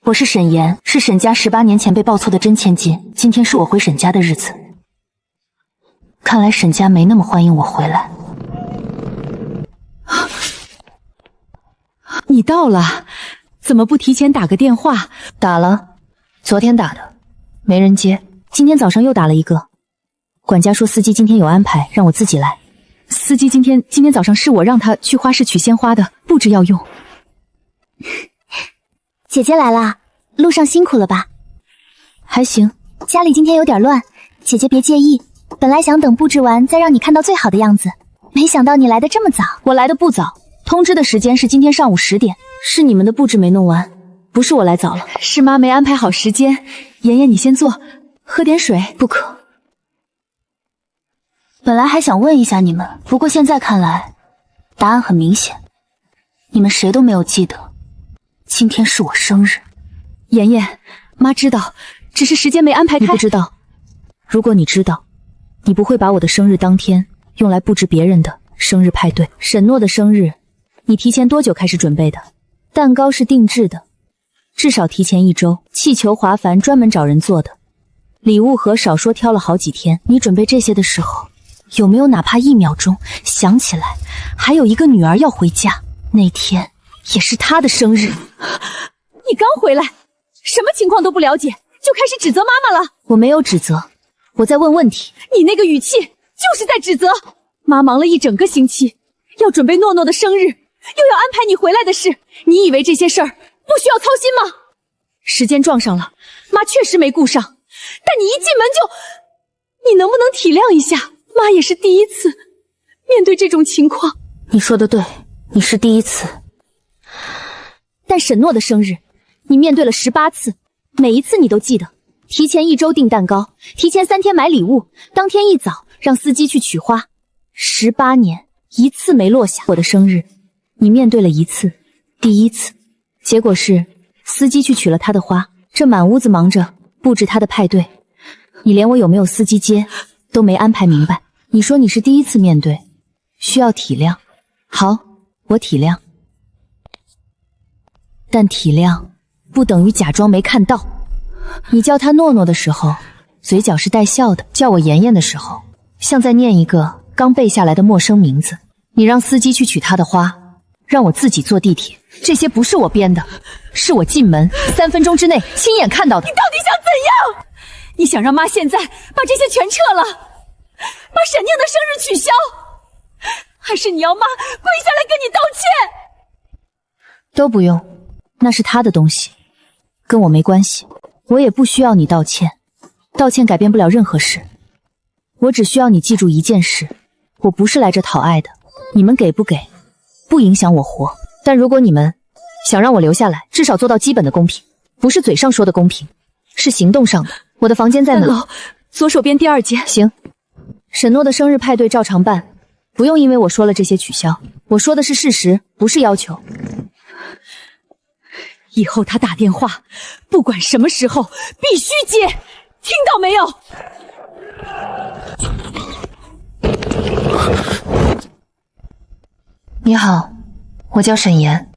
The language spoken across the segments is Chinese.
我是沈岩，是沈家18年前被报错的真千金。今天是我回沈家的日子。看来沈家没那么欢迎我回来。你到了，怎么不提前打个电话？打了，昨天打的，没人接。今天早上又打了一个，管家说司机今天有安排，让我自己来。司机今天早上是我让他去花市取鲜花的，布置要用。姐姐来啦，路上辛苦了吧？还行，家里今天有点乱，姐姐别介意。本来想等布置完再让你看到最好的样子，没想到你来的这么早。我来的不早，通知的时间是今天上午10点，是你们的布置没弄完，不是我来早了。是妈没安排好时间。妍妍，你先坐，喝点水。不可。本来还想问一下你们，不过现在看来，答案很明显，你们谁都没有记得。今天是我生日。妍妍，妈知道，只是时间没安排开。你不知道，如果你知道，你不会把我的生日当天用来布置别人的生日派对。沈诺的生日，你提前多久开始准备的？蛋糕是定制的，至少提前1周。气球华凡专门找人做的，礼物盒少说挑了好几天。你准备这些的时候，有没有哪怕1秒钟想起来还有一个女儿要回家？那天也是她的生日。你刚回来，什么情况都不了解，就开始指责妈妈了？我没有指责，我在问问题。你那个语气就是在指责。妈忙了一整个星期，要准备诺诺的生日，又要安排你回来的事，你以为这些事儿不需要操心吗？时间撞上了，妈确实没顾上，但你一进门就……你能不能体谅一下？妈也是第一次面对这种情况。你说的对，你是第一次。但沈诺的生日，你面对了18次，每一次你都记得。提前1周订蛋糕，提前3天买礼物，当天一早让司机去取花。18年，一次没落下。我的生日，你面对了1次，第一次。结果是司机去取了他的花，这满屋子忙着布置他的派对，你连我有没有司机接都没安排明白。你说你是第一次面对，需要体谅。好，我体谅。但体谅不等于假装没看到。你叫他诺诺的时候，嘴角是带笑的；叫我妍妍的时候，像在念一个刚背下来的陌生名字。你让司机去取他的花，让我自己坐地铁，这些不是我编的，是我进门3分钟之内亲眼看到的。你到底想怎样？你想让妈现在把这些全撤了，把沈宁的生日取消，还是你要妈跪下来跟你道歉？都不用，那是他的东西，跟我没关系。我也不需要你道歉，道歉改变不了任何事。我只需要你记住一件事，我不是来这讨爱的，你们给不给不影响我活。但如果你们想让我留下来，至少做到基本的公平，不是嘴上说的公平，是行动上的。我的房间在哪？3楼左手边第2间。行，沈诺的生日派对照常办，不用因为我说了这些取消。我说的是事实，不是要求。以后他打电话，不管什么时候必须接，听到没有？你好，我叫沈岩。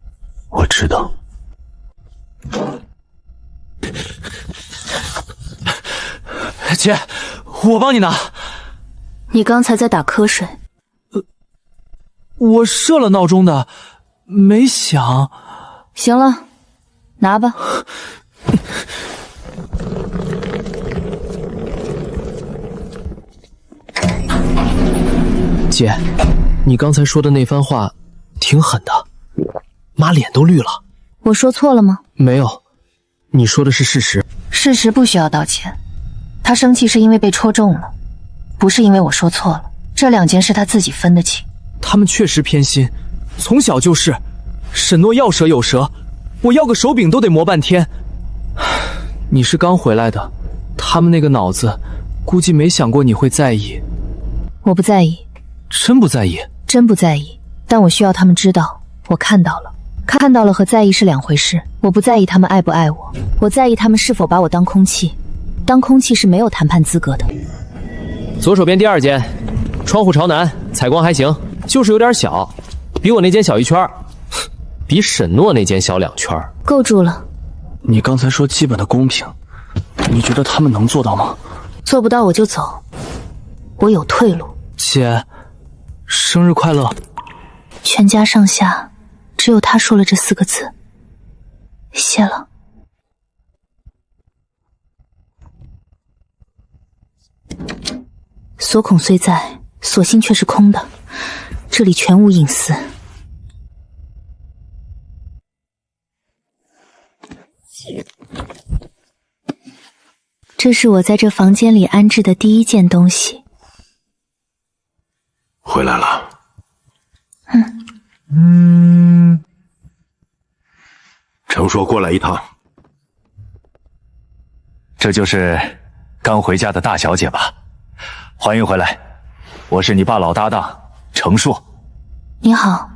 我知道。姐，我帮你拿。你刚才在打瞌睡。我设了闹钟的，没响。行了，拿吧。姐，你刚才说的那番话挺狠的，妈脸都绿了。我说错了吗？没有，你说的是事实。事实不需要道歉。他生气是因为被戳中了，不是因为我说错了。这2件事他自己分得清。他们确实偏心，从小就是。沈诺要蛇有蛇，我要个手柄都得磨半天。你是刚回来的，他们那个脑子估计没想过你会在意。我不在意。真不在意？真不在意，但我需要他们知道我看到了。看到了和在意是2回事。我不在意他们爱不爱我，我在意他们是否把我当空气。当空气是没有谈判资格的。左手边第2间，窗户朝南，采光还行，就是有点小，比我那间小1圈，比沈诺那间小2圈。够住了，你刚才说基本的公平，你觉得他们能做到吗？做不到我就走，我有退路。姐，生日快乐！全家上下只有他说了这4个字。谢了。锁孔虽在，锁心却是空的，这里全无隐私。这是我在这房间里安置的第1件东西。回来了。程硕过来一趟。这就是刚回家的大小姐吧？欢迎回来，我是你爸老搭档程硕。你好。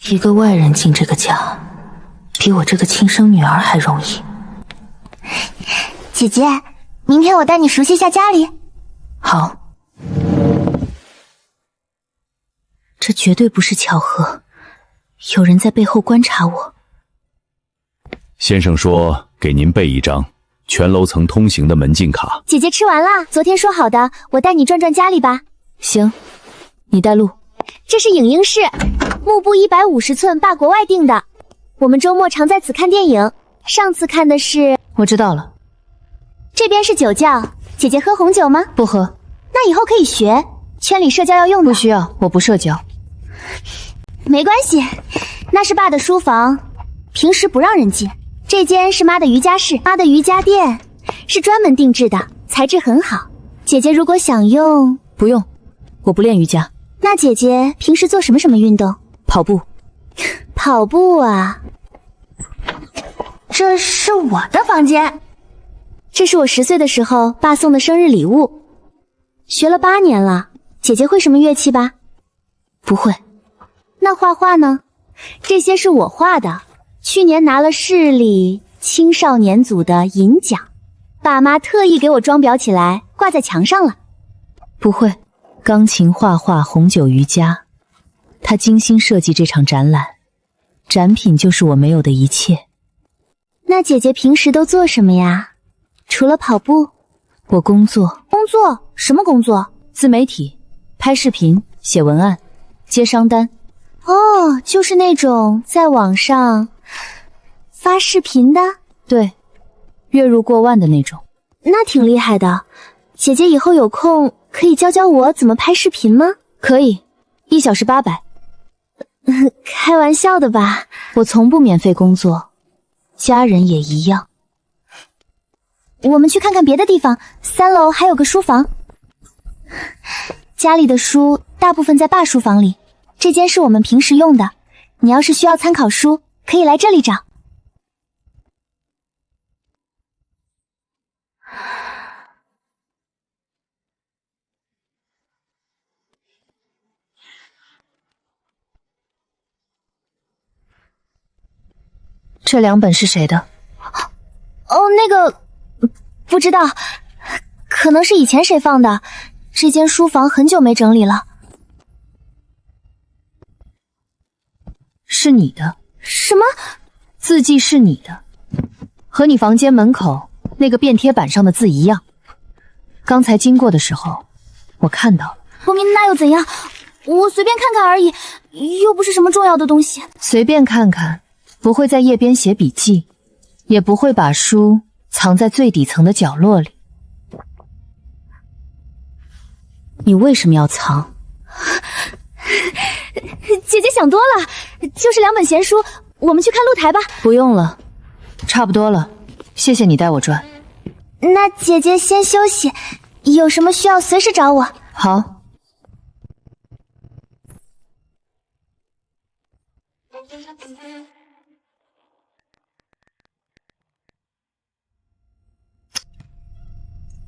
一个外人进这个家，比我这个亲生女儿还容易。姐姐，明天我带你熟悉一下家里。好。这绝对不是巧合，有人在背后观察我。先生说给您备一张全楼层通行的门禁卡。姐姐吃完了，昨天说好的，我带你转转家里吧。行，你带路。这是影音室，幕布150寸，霸国外订的。我们周末常在此看电影，上次看的是……我知道了。这边是酒窖，姐姐喝红酒吗？不喝。那以后可以学，圈里社交要用的。不需要，我不社交。没关系，那是爸的书房，平时不让人进。这间是妈的瑜伽室，妈的瑜伽垫是专门定制的，材质很好。姐姐如果想用……不用，我不练瑜伽。那姐姐平时做什么运动？跑步。跑步啊。这是我的房间，这是我10岁的时候爸送的生日礼物。学了8年了，姐姐会什么乐器吧？不会。那画画呢？这些是我画的，去年拿了市里青少年组的银奖，爸妈特意给我装裱起来，挂在墙上了。不会。钢琴、画画、红酒、瑜伽，他精心设计这场展览，展品就是我没有的一切。那姐姐平时都做什么呀？除了跑步？我工作。工作？什么工作？自媒体，拍视频、写文案、接商单。哦，就是那种在网上发视频的？对，月入过万的那种。那挺厉害的。姐姐以后有空可以教教我怎么拍视频吗？可以，1小时800。开玩笑的吧？我从不免费工作，家人也一样。我们去看看别的地方，3楼还有个书房。家里的书大部分在爸书房里，这间是我们平时用的。你要是需要参考书，可以来这里找。这2本是谁的？哦，那个不知道，可能是以前谁放的。这间书房很久没整理了。是你的？什么？字迹是你的，和你房间门口那个便贴板上的字一样。刚才经过的时候，我看到了。不明那又怎样？我随便看看而已，又不是什么重要的东西。随便看看，不会在页边写笔记，也不会把书藏在最底层的角落里。你为什么要藏？姐姐想多了，就是2本闲书，我们去看露台吧。不用了，差不多了，谢谢你带我转。那姐姐先休息，有什么需要随时找我。好。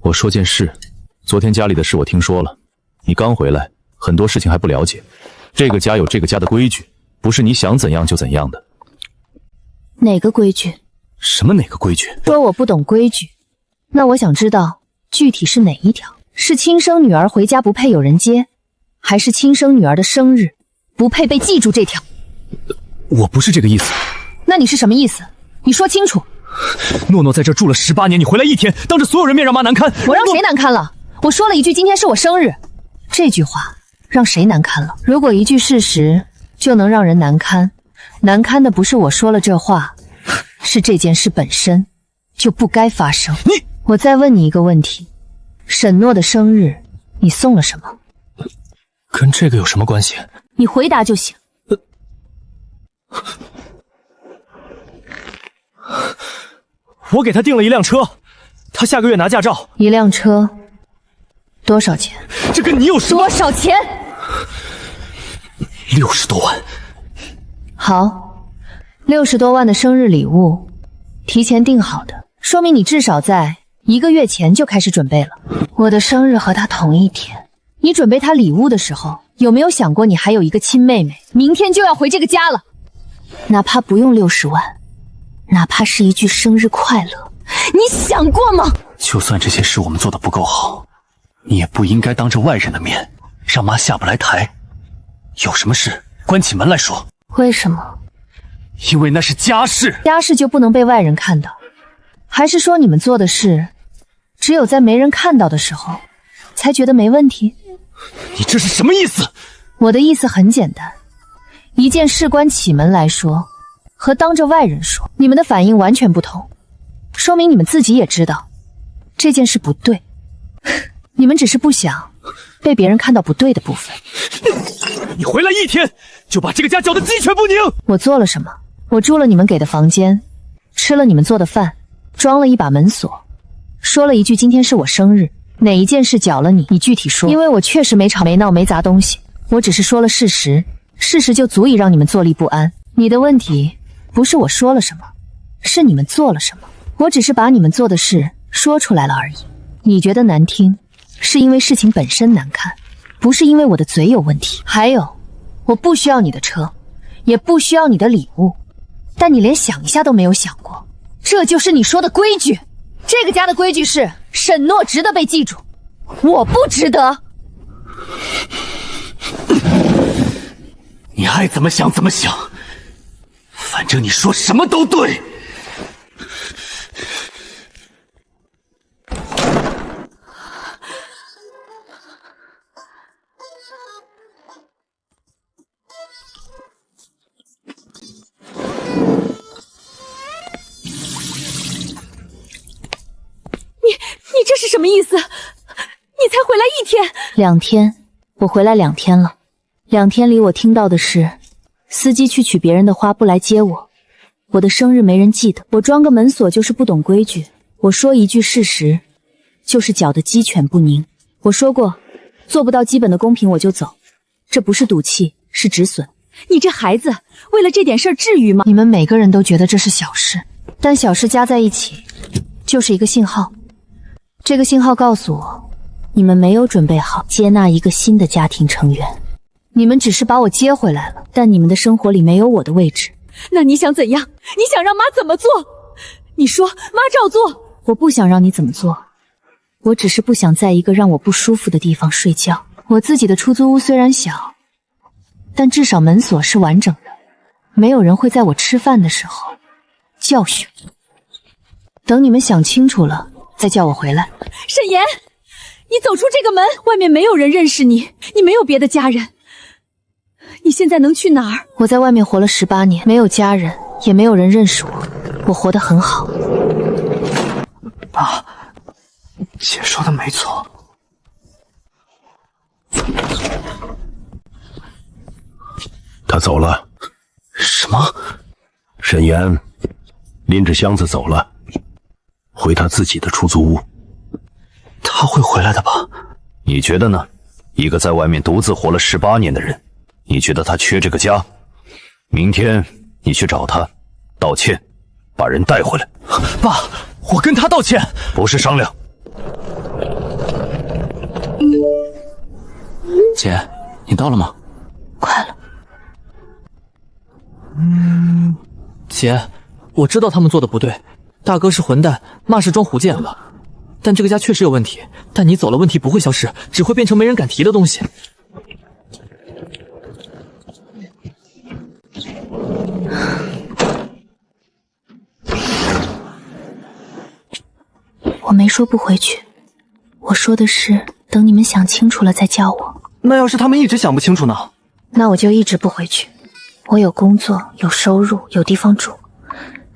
我说件事，昨天家里的事我听说了，你刚回来，很多事情还不了解。这个家有这个家的规矩，不是你想怎样就怎样的。哪个规矩？什么哪个规矩？说我不懂规矩，那我想知道具体是哪一条？是亲生女儿回家不配有人接，还是亲生女儿的生日不配被记住这条？我不是这个意思。那你是什么意思？你说清楚。诺诺在这住了18年，你回来一天，当着所有人面让妈难堪。我让谁难堪了？我说了一句今天是我生日，这句话让谁难堪了？如果一句事实就能让人难堪，难堪的不是我说了这话，是这件事本身就不该发生。我再问你一个问题，沈诺的生日你送了什么？跟这个有什么关系？你回答就行。我给他订了一辆车，他下个月拿驾照。一辆车多少钱？这跟你有什么？多少钱？60多万。好，60多万的生日礼物，提前订好的，说明你至少在1个月前就开始准备了。我的生日和他同一天，你准备他礼物的时候，有没有想过你还有一个亲妹妹，明天就要回这个家了？哪怕不用60万，哪怕是一句生日快乐，你想过吗？就算这些事我们做得不够好，你也不应该当着外人的面让妈下不来台。有什么事关起门来说。为什么？因为那是家事。家事就不能被外人看到？还是说你们做的事只有在没人看到的时候才觉得没问题？你这是什么意思？我的意思很简单，一件事关起门来说和当着外人说，你们的反应完全不同，说明你们自己也知道这件事不对，你们只是不想被别人看到不对的部分。你回来一天就把这个家搅得鸡犬不宁。我做了什么？我住了你们给的房间，吃了你们做的饭，装了一把门锁，说了一句今天是我生日。哪一件事搅了你？你具体说。因为我确实没吵没闹没砸东西，我只是说了事实，事实就足以让你们坐立不安。你的问题不是我说了什么，是你们做了什么。我只是把你们做的事说出来了而已。你觉得难听，是因为事情本身难看，不是因为我的嘴有问题。还有，我不需要你的车，也不需要你的礼物，但你连想一下都没有想过，这就是你说的规矩。这个家的规矩是沈诺值得被记住，我不值得。你爱怎么想怎么想，反正你说什么都对。你这是什么意思？你才回来1天？2天，我回来2天了。2天里我听到的是，司机去取别人的花不来接我，我的生日没人记得，我装个门锁就是不懂规矩，我说一句事实就是搅得鸡犬不宁。我说过，做不到基本的公平我就走，这不是赌气，是止损。你这孩子为了这点事儿至于吗？你们每个人都觉得这是小事，但小事加在一起就是一个信号。这个信号告诉我，你们没有准备好接纳一个新的家庭成员。你们只是把我接回来了，但你们的生活里没有我的位置。那你想怎样？你想让妈怎么做？你说，妈照做。我不想让你怎么做，我只是不想在一个让我不舒服的地方睡觉。我自己的出租屋虽然小，但至少门锁是完整的，没有人会在我吃饭的时候教训。等你们想清楚了再叫我回来。沈岩，你走出这个门，外面没有人认识你，你没有别的家人，你现在能去哪儿？我在外面活了18年，没有家人，也没有人认识我，我活得很好。爸，姐说的没错。他走了。什么？沈岩拎着箱子走了，回他自己的出租屋。他会回来的吧？你觉得呢？一个在外面独自活了18年的人，你觉得他缺这个家？明天你去找他，道歉，把人带回来。爸，我跟他道歉，不是商量。姐，你到了吗？快了。姐，我知道他们做的不对，大哥是混蛋，骂是装虎剑，但这个家确实有问题。但你走了，问题不会消失，只会变成没人敢提的东西。我没说不回去，我说的是等你们想清楚了再叫我。那要是他们一直想不清楚呢？那我就一直不回去。我有工作，有收入，有地方住，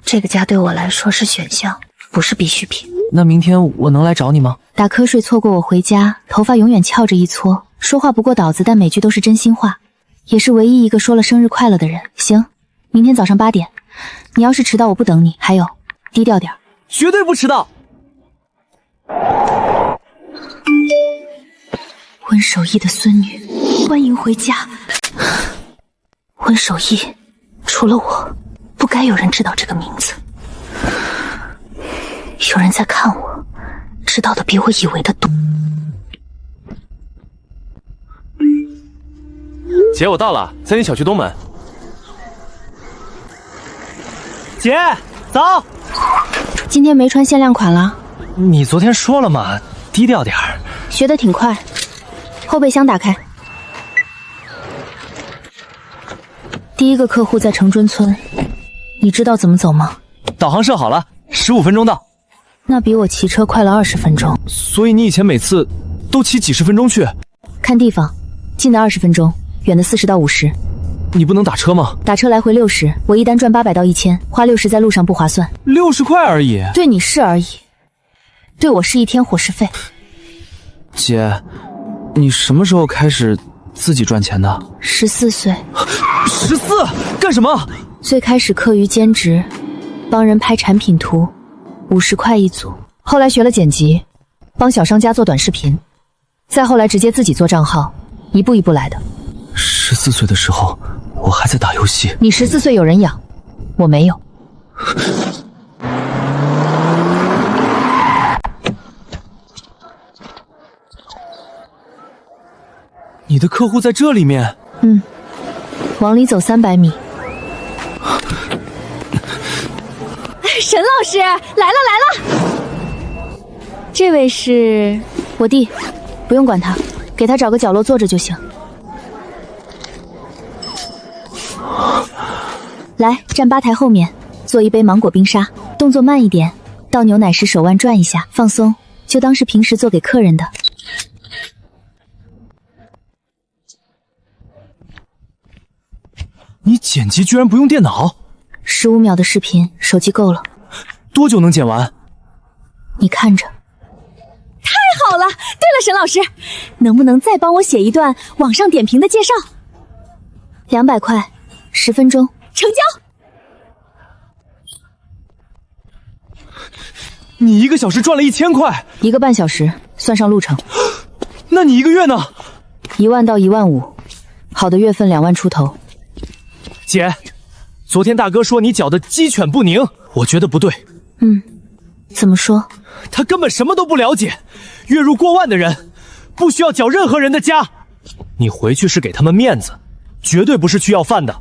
这个家对我来说是选项，不是必需品。那明天我能来找你吗？打瞌睡错过我回家，头发永远翘着一撮，说话不过脑子，但每句都是真心话，也是唯一一个说了生日快乐的人。行，明天早上8点，你要是迟到我不等你。还有，低调点。绝对不迟到。温守义的孙女，欢迎回家。温守义，除了我，不该有人知道这个名字。有人在看我，知道的比我以为的多。姐，我到了，在你小区东门。姐，走。今天没穿限量款了。你昨天说了嘛，低调点儿。学得挺快。后备箱打开。第一个客户在城尊村，你知道怎么走吗？导航设好了，15分钟到。那比我骑车快了20分钟。所以你以前每次都骑几十分钟去？看地方，近的20分钟，远的40到50。你不能打车吗？打车来回60，我一单赚800到1000，花60在路上不划算。60块而已。对你是而已，对我是1天伙食费。姐，你什么时候开始自己赚钱的？14岁。14？干什么？最开始课余兼职，帮人拍产品图，50块一组。后来学了剪辑，帮小商家做短视频，再后来直接自己做账号，一步一步来的。14岁的时候，我还在打游戏。你14岁有人养，我没有。你的客户在这里面？往里走300米。沈老师来了。这位是我弟，不用管他，给他找个角落坐着就行。来，站吧台后面，做一杯芒果冰沙，动作慢一点，倒牛奶时手腕转一下，放松，就当是平时做给客人的。你剪辑居然不用电脑？15秒的视频，手机够了。多久能剪完？你看着。太好了！对了，沈老师，能不能再帮我写一段网上点评的介绍？200块，10分钟，成交。你1个小时赚了1000块，1个半小时算上路程。那你1个月呢？1万到1万5，好的月份2万出头。姐，昨天大哥说你搅得鸡犬不宁，我觉得不对。怎么说？他根本什么都不了解，月入过万的人不需要搅任何人的家。你回去是给他们面子，绝对不是去要饭的。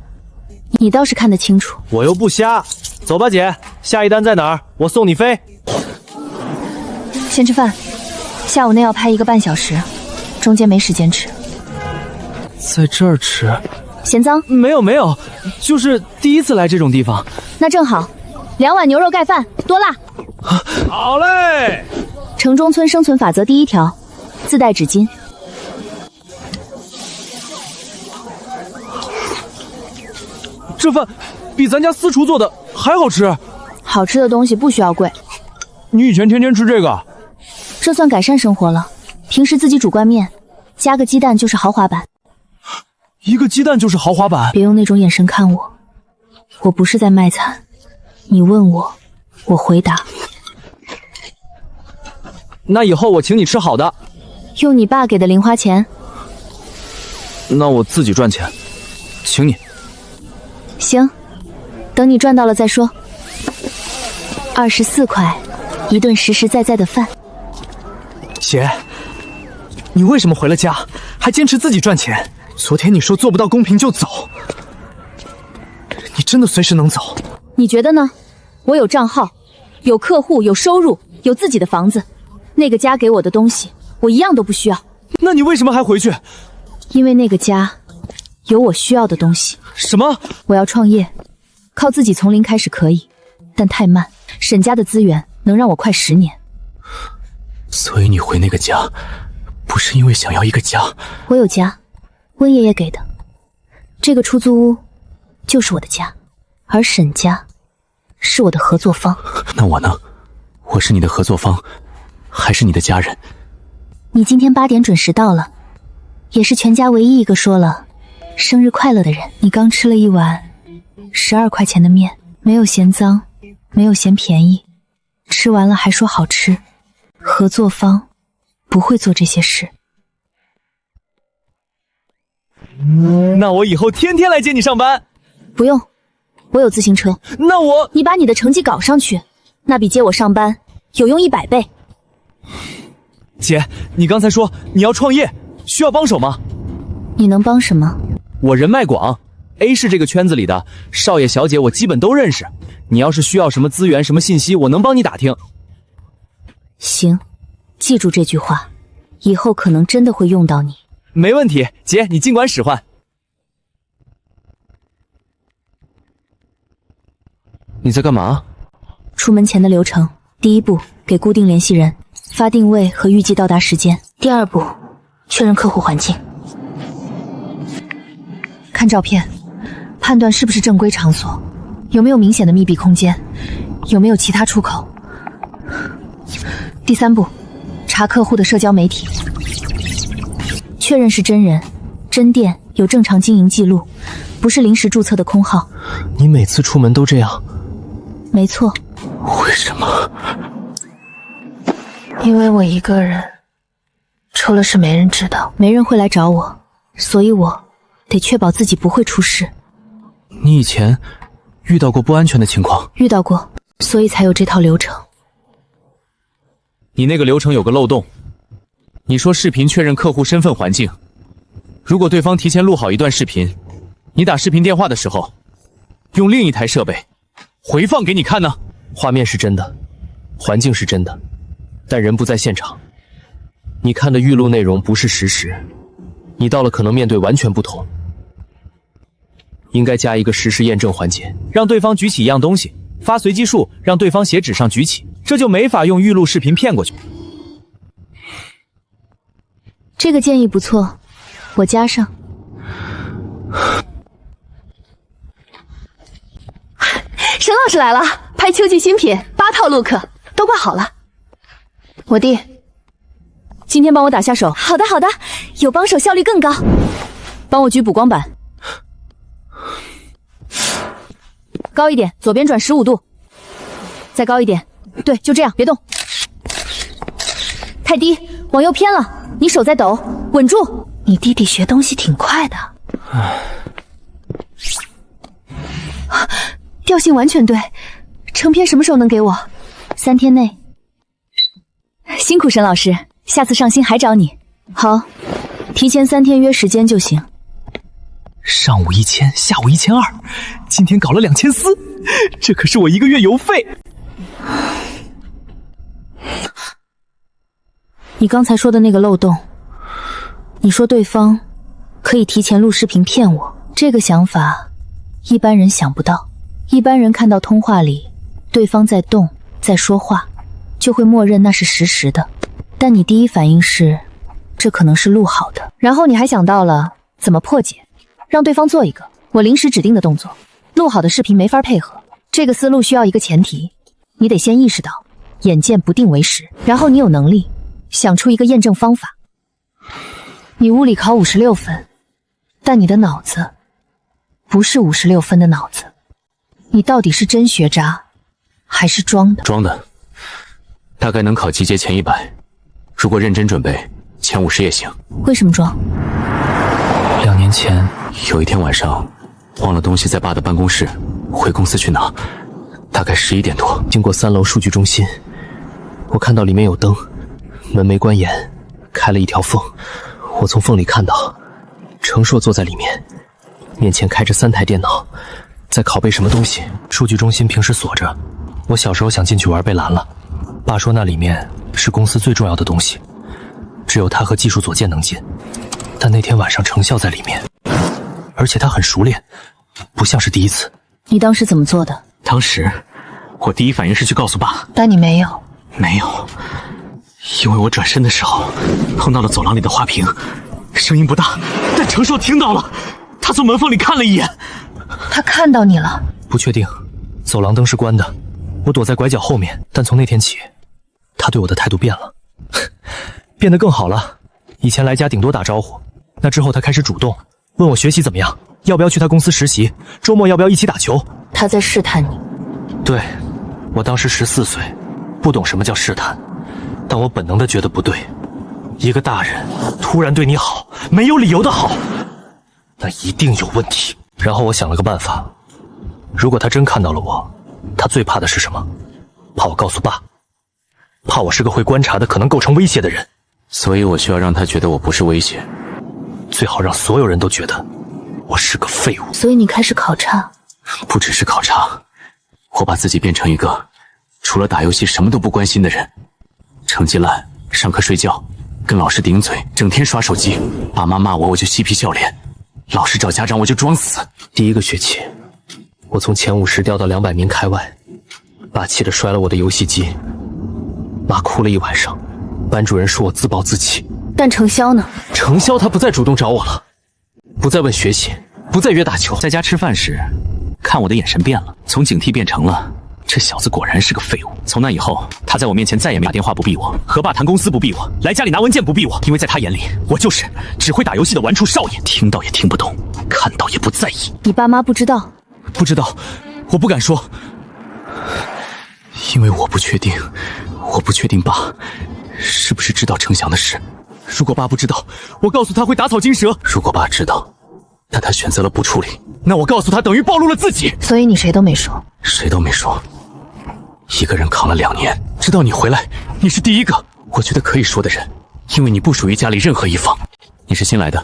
你倒是看得清楚。我又不瞎。走吧姐，下一单在哪儿？我送你飞。先吃饭，下午内要拍1个半小时，中间没时间吃。在这儿吃？嫌脏？没有，就是第一次来这种地方。那正好，2碗牛肉盖饭，多辣。好嘞。城中村生存法则第1条，自带纸巾。这饭比咱家私厨做的还好吃。好吃的东西不需要贵。你以前天天吃这个？这算改善生活了。平时自己煮罐面，加个鸡蛋就是豪华版。1个鸡蛋就是豪华版？别用那种眼神看我，我不是在卖惨。你问我，我回答。那以后我请你吃好的。用你爸给的零花钱。那我自己赚钱，请你。行，等你赚到了再说。24块，一顿实实在在的饭。姐，你为什么回了家还坚持自己赚钱？昨天你说做不到公平就走，你真的随时能走？你觉得呢？我有账号，有客户，有收入，有自己的房子，那个家给我的东西，我一样都不需要。那你为什么还回去？因为那个家有我需要的东西。什么？我要创业，靠自己从零开始可以，但太慢。沈家的资源能让我快10年。所以你回那个家，不是因为想要一个家？我有家，温爷爷给的。这个出租屋就是我的家，而沈家是我的合作方。那我呢？我是你的合作方，还是你的家人？你今天8点准时到了，也是全家唯一一个说了生日快乐的人。你刚吃了一碗12块钱的面，没有嫌脏，没有嫌便宜，吃完了还说好吃。合作方不会做这些事。那我以后天天来接你上班。不用，我有自行车。那我……你把你的成绩搞上去，那比接我上班有用100倍。姐，你刚才说你要创业，需要帮手吗？你能帮什么？我人脉广，A 市这个圈子里的少爷小姐我基本都认识。你要是需要什么资源、什么信息，我能帮你打听。行，记住这句话，以后可能真的会用到你。没问题，姐，你尽管使唤。你在干嘛？出门前的流程，第一步，给固定联系人发定位和预计到达时间。第二步，确认客户环境。看照片，判断是不是正规场所，有没有明显的密闭空间，有没有其他出口。第三步，查客户的社交媒体，确认是真人、真店，有正常经营记录，不是临时注册的空号。你每次出门都这样？没错。为什么？因为我一个人，出了事没人知道，没人会来找我，所以我得确保自己不会出事。你以前遇到过不安全的情况？遇到过，所以才有这套流程。你那个流程有个漏洞，你说视频确认客户身份环境，如果对方提前录好一段视频，你打视频电话的时候，用另一台设备回放给你看呢？画面是真的，环境是真的，但人不在现场。你看的预录内容不是实时，你到了可能面对完全不同。应该加一个实时验证环节，让对方举起一样东西，发随机数，让对方写纸上举起，这就没法用预录视频骗过去。这个建议不错，我加上。沈老师来了，拍秋季新品8套 look 都挂好了。我弟，今天帮我打下手。好的好的，有帮手效率更高。帮我举补光板，高一点，左边转15度，再高一点。对，就这样，别动。太低，往右偏了。你手在抖，稳住。你弟弟学东西挺快的。调性完全对，成片什么时候能给我？3天内。辛苦沈老师，下次上新还找你。好，提前3天约时间就行。上午1000，下午1200，今天搞了2400，这可是我1个月邮费。你刚才说的那个漏洞，你说对方可以提前录视频骗我，这个想法一般人想不到。一般人看到通话里对方在动，在说话，就会默认那是实时的。但你第一反应是，这可能是录好的。然后你还想到了怎么破解，让对方做一个我临时指定的动作。录好的视频没法配合，这个思路需要一个前提，你得先意识到眼见不定为实，然后你有能力想出一个验证方法。你物理考56分，但你的脑子不是56分的脑子。你到底是真学渣，还是装的？装的，大概能考级阶前100，如果认真准备，前50也行。为什么装？2年前有一天晚上，忘了东西在爸的办公室，回公司去拿，大概11点多，经过3楼数据中心，我看到里面有灯，门没关严，开了一条缝，我从缝里看到程硕坐在里面，面前开着3台电脑，在拷贝什么东西。数据中心平时锁着，我小时候想进去玩被拦了。爸说那里面是公司最重要的东西，只有他和技术左键能进。但那天晚上程笑在里面，而且他很熟练，不像是第一次。你当时怎么做的？当时我第一反应是去告诉爸，但你没有。没有，因为我转身的时候碰到了走廊里的花瓶，声音不大，但程硕听到了。他从门缝里看了一眼。他看到你了？不确定，走廊灯是关的，我躲在拐角后面。但从那天起，他对我的态度变了，变得更好了。以前来家顶多打招呼，那之后他开始主动问我学习怎么样，要不要去他公司实习，周末要不要一起打球。他在试探你。对，我当时14岁，不懂什么叫试探，但我本能的觉得不对。一个大人突然对你好，没有理由的好，那一定有问题。然后我想了个办法，如果他真看到了我，他最怕的是什么？怕我告诉爸，怕我是个会观察的可能构成威胁的人。所以我需要让他觉得我不是威胁，最好让所有人都觉得我是个废物。所以你开始考察？不只是考察，我把自己变成一个除了打游戏什么都不关心的人，成绩烂，上课睡觉，跟老师顶嘴，整天刷手机，爸妈骂我就嬉皮笑脸，老师找家长我就装死。第一个学期，我从前50掉到200名开外，霸气地摔了我的游戏机，妈哭了一晚上。班主任说我自暴自弃。但程潇呢？程潇他不再主动找我了，不再问学习，不再约打球。在家吃饭时，看我的眼神变了，从警惕变成了这小子果然是个废物。从那以后，他在我面前再也没打电话不逼我，和爸谈公司不逼我，来家里拿文件不逼我，因为在他眼里，我就是只会打游戏的玩处少爷，听到也听不懂，看到也不在意。你爸妈不知道？不知道，我不敢说，因为我不确定爸是不是知道程翔的事。如果爸不知道，我告诉他会打草惊蛇；如果爸知道，但他选择了不处理，那我告诉他等于暴露了自己。所以你谁都没说？谁都没说。一个人扛了2年，直到你回来，你是第一个我觉得可以说的人，因为你不属于家里任何一方，你是新来的，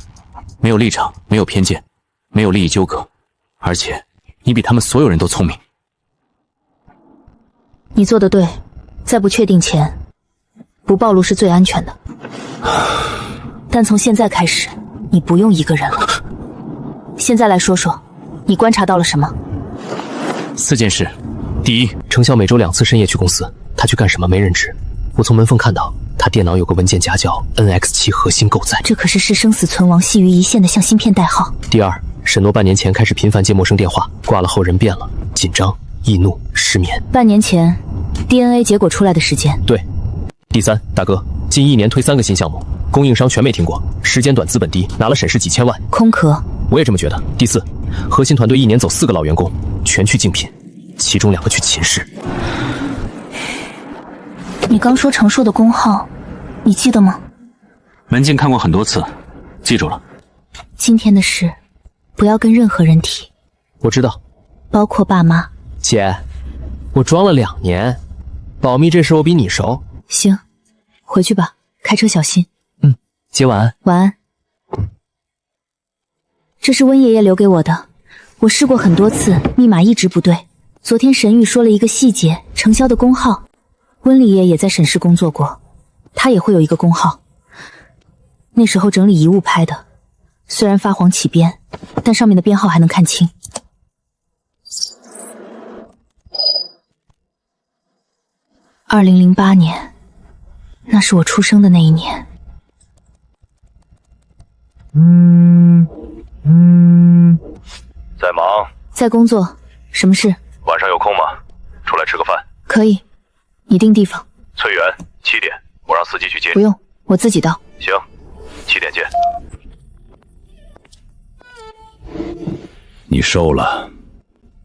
没有立场，没有偏见，没有利益纠葛，而且你比他们所有人都聪明。你做得对，在不确定前，不暴露是最安全的。但从现在开始，你不用一个人了。现在来说说，你观察到了什么？4件事。第一，程潇每周2次深夜去公司，他去干什么没人知。我从门缝看到他电脑有个文件夹叫 NX7 核心构载，这可是视生死存亡系于一线的像芯片代号。第二，沈诺半年前开始频繁接陌生电话，挂了后人变了，紧张、易怒、失眠。半年前 DNA 结果出来的时间？对。第三，大哥，近1年推3个新项目，供应商全没听过，时间短，资本低，拿了沈氏几千万。空壳。我也这么觉得。第四，核心团队1年走4个老员工，全去竞品，其中2个去秦氏。你刚说程硕的工号，你记得吗？文件看过很多次，记住了。今天的事，不要跟任何人提。我知道，包括爸妈。姐，我装了2年，保密这事我比你熟。行，回去吧，开车小心。姐晚安。晚安。这是温爷爷留给我的，我试过很多次，密码一直不对。昨天沈宇说了一个细节，程潇的工号。温里爷也在沈氏工作过，他也会有一个工号。那时候整理遗物拍的，虽然发黄起边，但上面的编号还能看清。2008年，那是我出生的那一年。在忙？在工作。什么事？晚上有空吗？出来吃个饭。可以，你定地方。翠园7点，我让司机去接。不用，我自己到。行，7点见。你瘦了？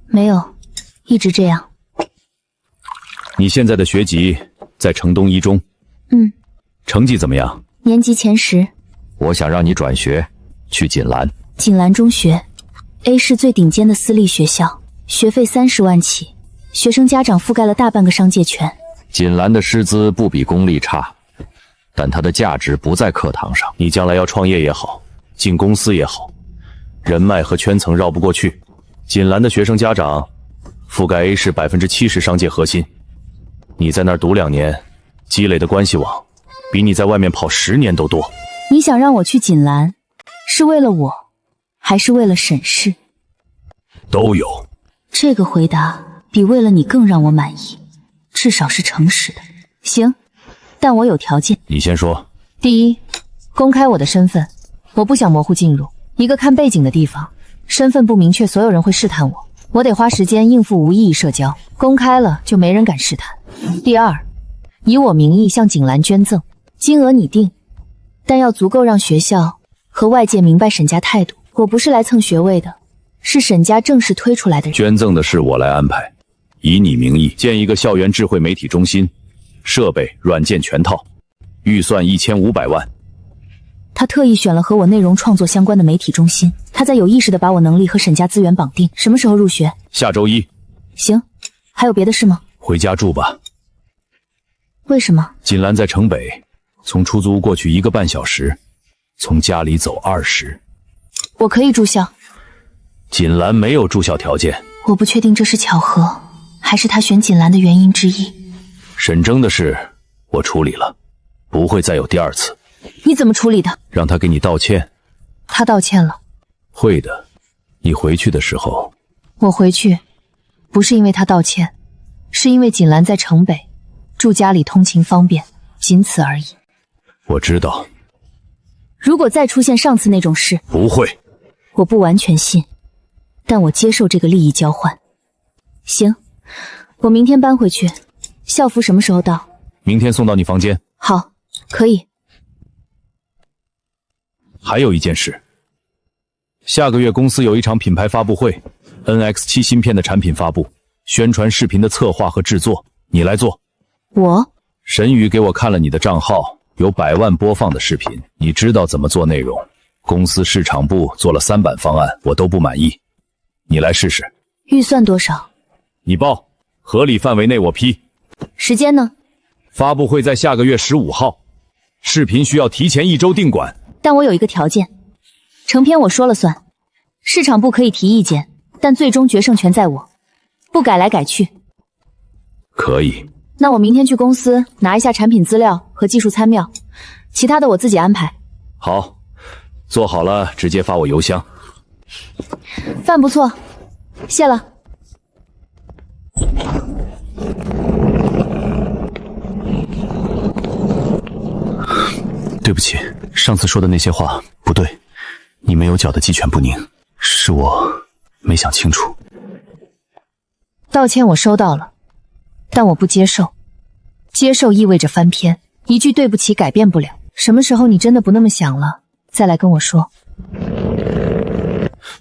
没有，一直这样。你现在的学籍在城东一中。成绩怎么样？年级前10。我想让你转学，去锦兰。锦兰中学 ，A 市最顶尖的私立学校，学费30万起，学生家长覆盖了大半个商界圈。锦兰的师资不比公立差，但它的价值不在课堂上。你将来要创业也好，进公司也好，人脉和圈层绕不过去。锦兰的学生家长覆盖 A 市70%商界核心，你在那儿读2年，积累的关系网比你在外面跑10年都多。你想让我去锦兰，是为了我，还是为了沈氏？都有。这个回答比为了你更让我满意，至少是诚实的。行，但我有条件。你先说。第一，公开我的身份，我不想模糊进入一个看背景的地方，身份不明确，所有人会试探我，我得花时间应付无意义社交，公开了就没人敢试探。第二，以我名义向景兰捐赠，金额拟定，但要足够让学校和外界明白沈家态度，我不是来蹭学位的，是沈家正式推出来的人。捐赠的事我来安排，以你名义建一个校园智慧媒体中心，设备软件全套，预算1500万。他特意选了和我内容创作相关的媒体中心，他在有意识地把我能力和沈家资源绑定。什么时候入学？下周一。行，还有别的事吗？回家住吧。为什么？锦兰在城北，从出租屋过去1个半小时，从家里走20。我可以住校。锦兰没有住校条件。我不确定这是巧合，还是他选锦兰的原因之一。沈征的事我处理了，不会再有第二次。你怎么处理的？让他给你道歉。他道歉了。会的，你回去的时候。我回去，不是因为他道歉，是因为锦兰在城北，住家里通勤方便，仅此而已。我知道。如果再出现上次那种事，不会。我不完全信，但我接受这个利益交换。行，我明天搬回去。校服什么时候到？明天送到你房间。好，可以。还有一件事，下个月公司有一场品牌发布会 ，NX7 芯片的产品发布，宣传视频的策划和制作，你来做。我？沈宇给我看了你的账号，有100万播放的视频，你知道怎么做内容。公司市场部做了3版方案，我都不满意，你来试试。预算多少？你报，合理范围内我批。时间呢？发布会在下个月15号，视频需要提前1周定馆。但我有一个条件，成片我说了算，市场部可以提意见，但最终决胜权在我，不改来改去。可以。那我明天去公司拿一下产品资料和技术参妙，其他的我自己安排。好，做好了直接发我邮箱。饭不错，谢了。对不起，上次说的那些话不对，你没有搅得鸡犬不宁，是我没想清楚。道歉我收到了，但我不接受。接受意味着翻篇，一句对不起改变不了。什么时候你真的不那么想了，再来跟我说。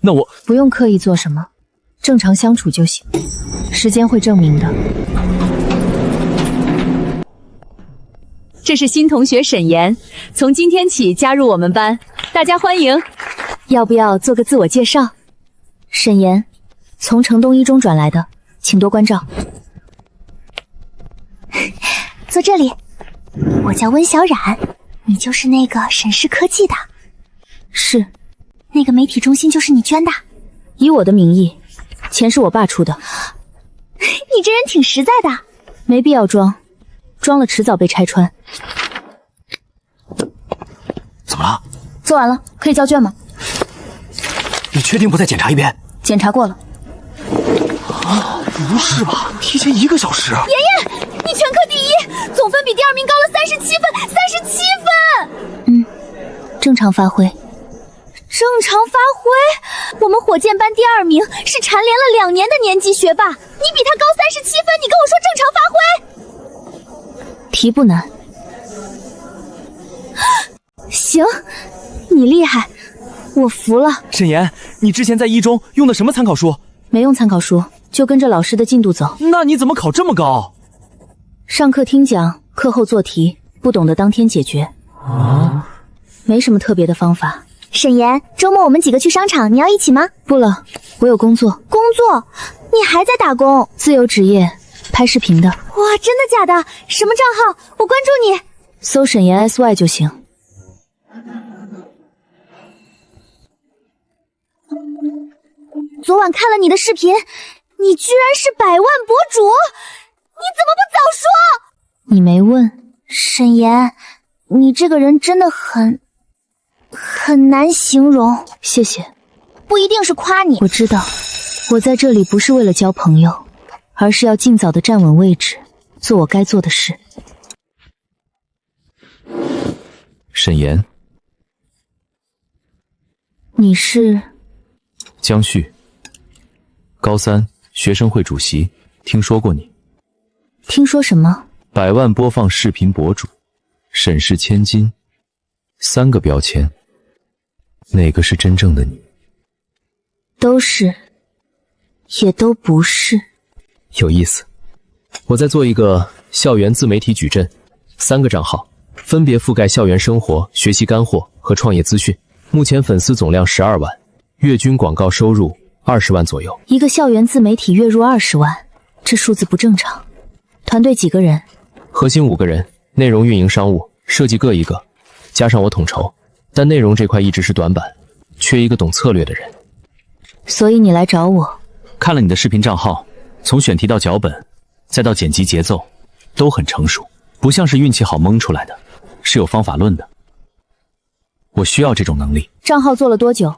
那我不用刻意做什么，正常相处就行，时间会证明的。这是新同学沈岩，从今天起加入我们班，大家欢迎。要不要做个自我介绍？沈岩，从城东一中转来的，请多关照。坐这里。我叫温小冉，你就是那个沈氏科技的？是。那个媒体中心就是你捐的？以我的名义，钱是我爸出的。你这人挺实在的。没必要装，装了迟早被拆穿。怎么了？做完了，可以交卷吗？你确定不再检查一遍？检查过了。啊，不是吧？提前1个小时。妍妍，你全科第1，总分比第2名高了37分，37分。正常发挥。正常发挥？我们火箭班第2名是蝉联了2年的年级学霸，你比他高37分，你跟我说正常发挥？题不难。行，你厉害，我服了。沈岩，你之前在一中用的什么参考书？没用参考书，就跟着老师的进度走。那你怎么考这么高？上课听讲，课后做题，不懂的当天解决。啊，没什么特别的方法。沈岩，周末我们几个去商场，你要一起吗？不了，我有工作。工作？你还在打工？自由职业，拍视频的。哇，真的假的？什么账号？我关注你。搜沈岩 SY 就行。昨晚看了你的视频，你居然是100万博主，你怎么不早说？你没问。沈岩，你这个人真的很难形容。谢谢。不一定是夸你。我知道，我在这里不是为了交朋友，而是要尽早的站稳位置，做我该做的事。沈岩，你是？江旭，高三学生会主席，听说过你？听说什么？100万播放视频博主，沈氏千金，3个标签，哪个是真正的你？都是，也都不是。有意思。我在做一个校园自媒体矩阵，3个账号，分别覆盖校园生活、学习干货和创业资讯。目前粉丝总量12万，月均广告收入20万左右。一个校园自媒体月入20万，这数字不正常。团队几个人？核心5个人，内容、运营、商务、设计各一个，加上我统筹。但内容这块一直是短板，缺一个懂策略的人。所以你来找我？看了你的视频账号，从选题到脚本，再到剪辑节奏，都很成熟，不像是运气好蒙出来的，是有方法论的。我需要这种能力。账号做了多久？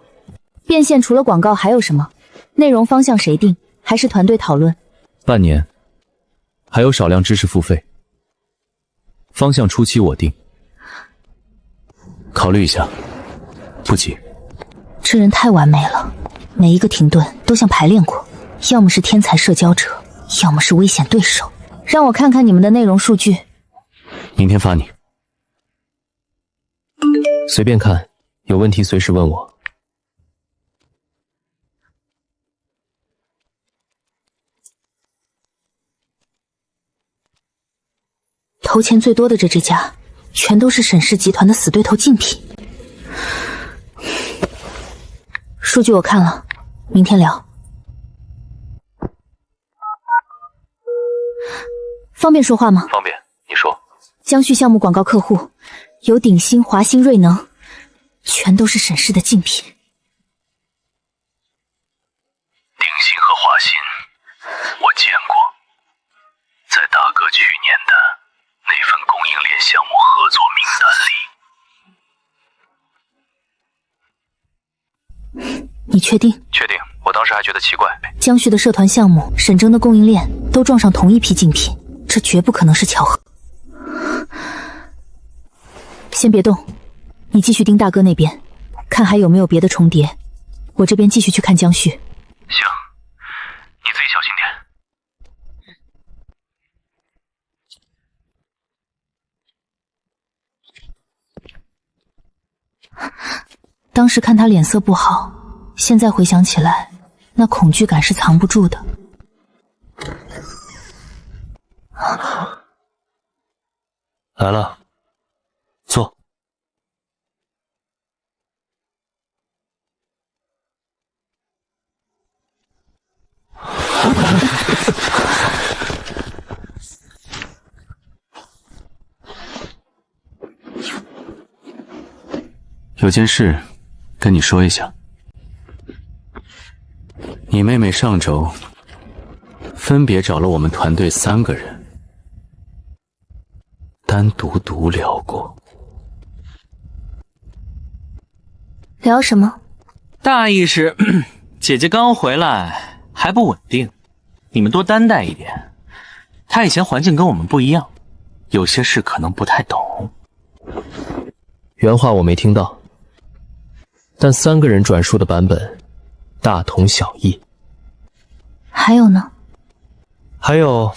变现除了广告还有什么？内容方向谁定？还是团队讨论？半年，还有少量知识付费。方向初期我定，考虑一下，不急。这人太完美了，每一个停顿都像排练过，要么是天才社交者，要么是危险对手。让我看看你们的内容数据。明天发你。随便看，有问题随时问我。投钱最多的这支家，全都是沈氏集团的死对头竞品。数据我看了，明天聊。方便说话吗？方便，你说。江旭项目广告客户有鼎新、华新、瑞能，全都是沈氏的竞品。鼎新和华新，我见过，在大哥去年的那份供应链项目合作名单里。你确定？确定，我当时还觉得奇怪。江旭的社团项目、沈征的供应链都撞上同一批竞品，这绝不可能是巧合。先别动，你继续盯大哥那边，看还有没有别的重叠。我这边继续去看江旭。行，你自己小心点。当时看他脸色不好，现在回想起来，那恐惧感是藏不住的。来了，坐。有件事跟你说一下，你妹妹上周分别找了我们团队3个人，单独聊过。聊什么？大意是，姐姐刚回来还不稳定，你们多担待一点。她以前环境跟我们不一样，有些事可能不太懂。原话我没听到，但3个人转述的版本大同小异。还有呢？还有，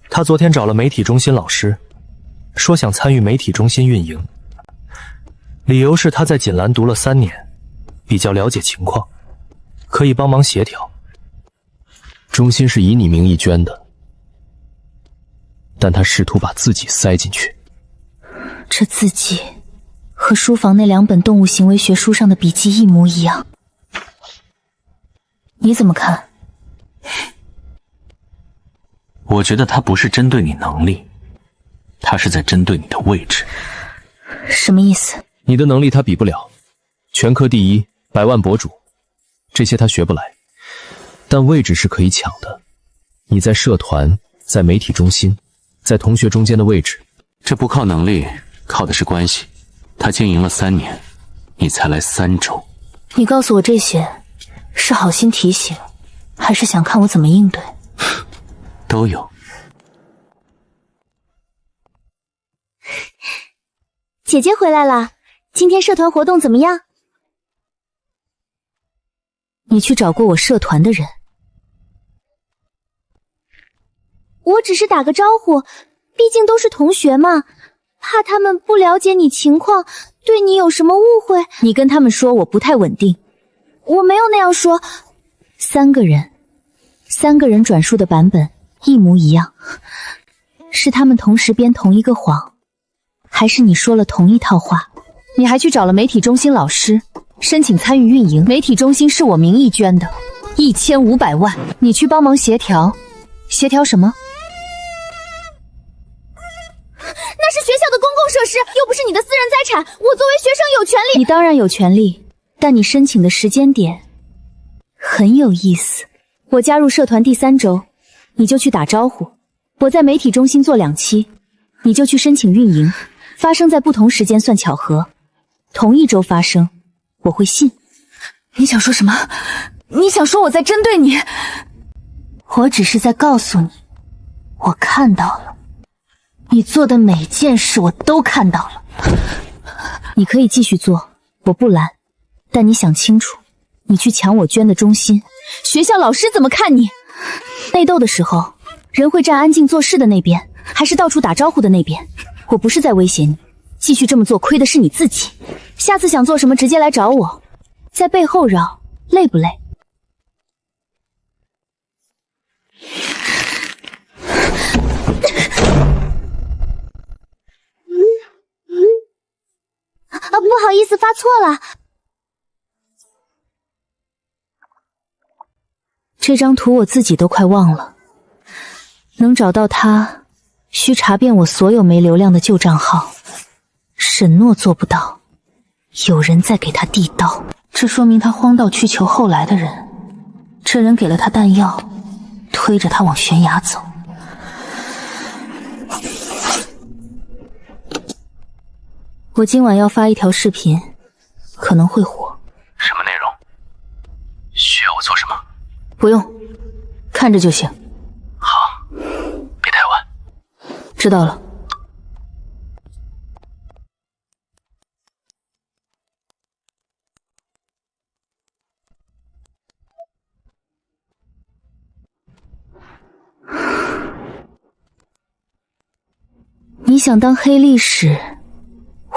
他昨天找了媒体中心老师，说想参与媒体中心运营，理由是他在锦兰读了3年，比较了解情况，可以帮忙协调。中心是以你名义捐的，但他试图把自己塞进去。这自己和书房那2本动物行为学书上的笔记一模一样。你怎么看？我觉得他不是针对你能力，他是在针对你的位置。什么意思？你的能力他比不了，全科第一，100万博主，这些他学不来，但位置是可以抢的。你在社团，在媒体中心，在同学中间的位置，这不靠能力，靠的是关系。他经营了3年，你才来3周。你告诉我这些，是好心提醒，还是想看我怎么应对？都有。姐姐回来了，今天社团活动怎么样？你去找过我社团的人？我只是打个招呼，毕竟都是同学嘛，怕他们不了解你情况，对你有什么误会。你跟他们说我不太稳定。我没有那样说。三个人转述的版本一模一样，是他们同时编同一个谎，还是你说了同一套话？你还去找了媒体中心老师申请参与运营，媒体中心是我名义捐的，1500万，你去帮忙协调，协调什么？那是学校的公共设施，又不是你的私人财产，我作为学生有权利。你当然有权利，但你申请的时间点很有意思。我加入社团第3周，你就去打招呼；我在媒体中心做2期，你就去申请运营。发生在不同时间算巧合，同一周发生，我会信。你想说什么？你想说我在针对你？我只是在告诉你，我看到了，你做的每件事我都看到了。你可以继续做，我不拦，但你想清楚，你去抢我捐的中心，学校老师怎么看你？内斗的时候，人会站安静做事的那边，还是到处打招呼的那边？我不是在威胁你，继续这么做亏的是你自己。下次想做什么直接来找我，在背后绕，累不累？不好意思，发错了。这张图我自己都快忘了，能找到它，需查遍我所有没流量的旧账号。沈诺做不到，有人在给他递刀，这说明他荒道去求后来的人，这人给了他弹药，推着他往悬崖走。我今晚要发一条视频，可能会火。什么内容？需要我做什么？不用，看着就行。好，别太晚。知道了。你想当黑历史，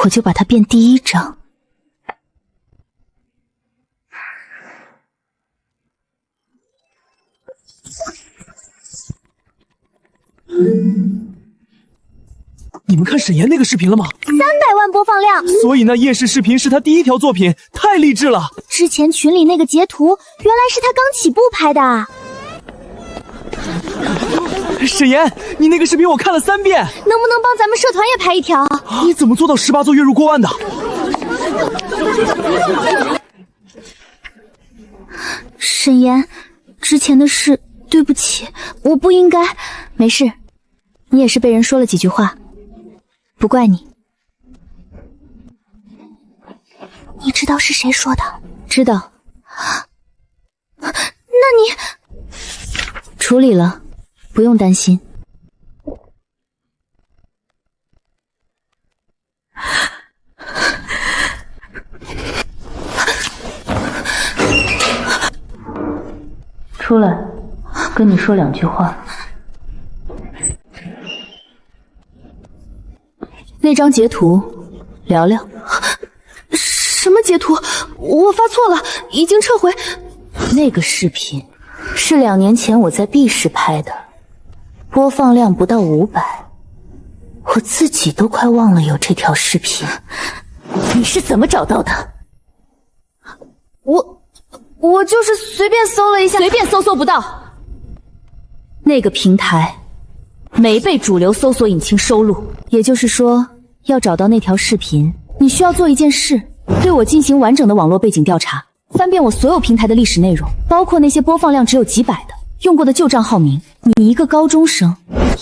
我就把它变第1章。你们看沈岩那个视频了吗300万播放量，所以那夜视视频是他第1条作品，太励志了。之前群里那个截图，原来是他刚起步拍的。沈岩，你那个视频我看了3遍，能不能帮咱们社团也拍一条？你怎么做到18座月入过万的？沈岩，之前的事对不起，我不应该。没事，你也是被人说了几句话，不怪你。你知道是谁说的？知道。那你处理了，不用担心。出来，跟你说2句话。那张截图，聊聊。什么截图？我发错了，已经撤回。那个视频是2年前我在 B 市拍的，播放量不到500，我自己都快忘了有这条视频。你是怎么找到的？我就是随便搜了一下，随便搜不到。那个平台没被主流搜索引擎收录，也就是说，要找到那条视频，你需要做一件事，对我进行完整的网络背景调查，翻遍我所有平台的历史内容，包括那些播放量只有几百的用过的旧账号名。你一个高中生，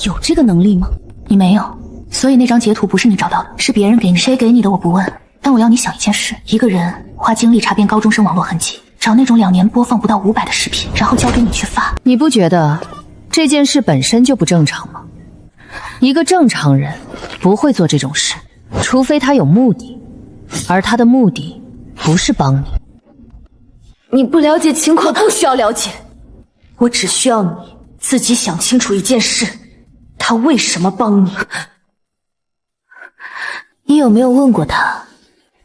有这个能力吗？你没有，所以那张截图不是你找到的，是别人给你。谁给你的我不问，但我要你想一件事：一个人花精力查遍高中生网络痕迹，找那种2年播放不到500的视频，然后交给你去发。你不觉得这件事本身就不正常吗？一个正常人不会做这种事。除非他有目的，而他的目的不是帮你。你不了解情况，不需要了解，我只需要你自己想清楚一件事：他为什么帮你？你有没有问过他，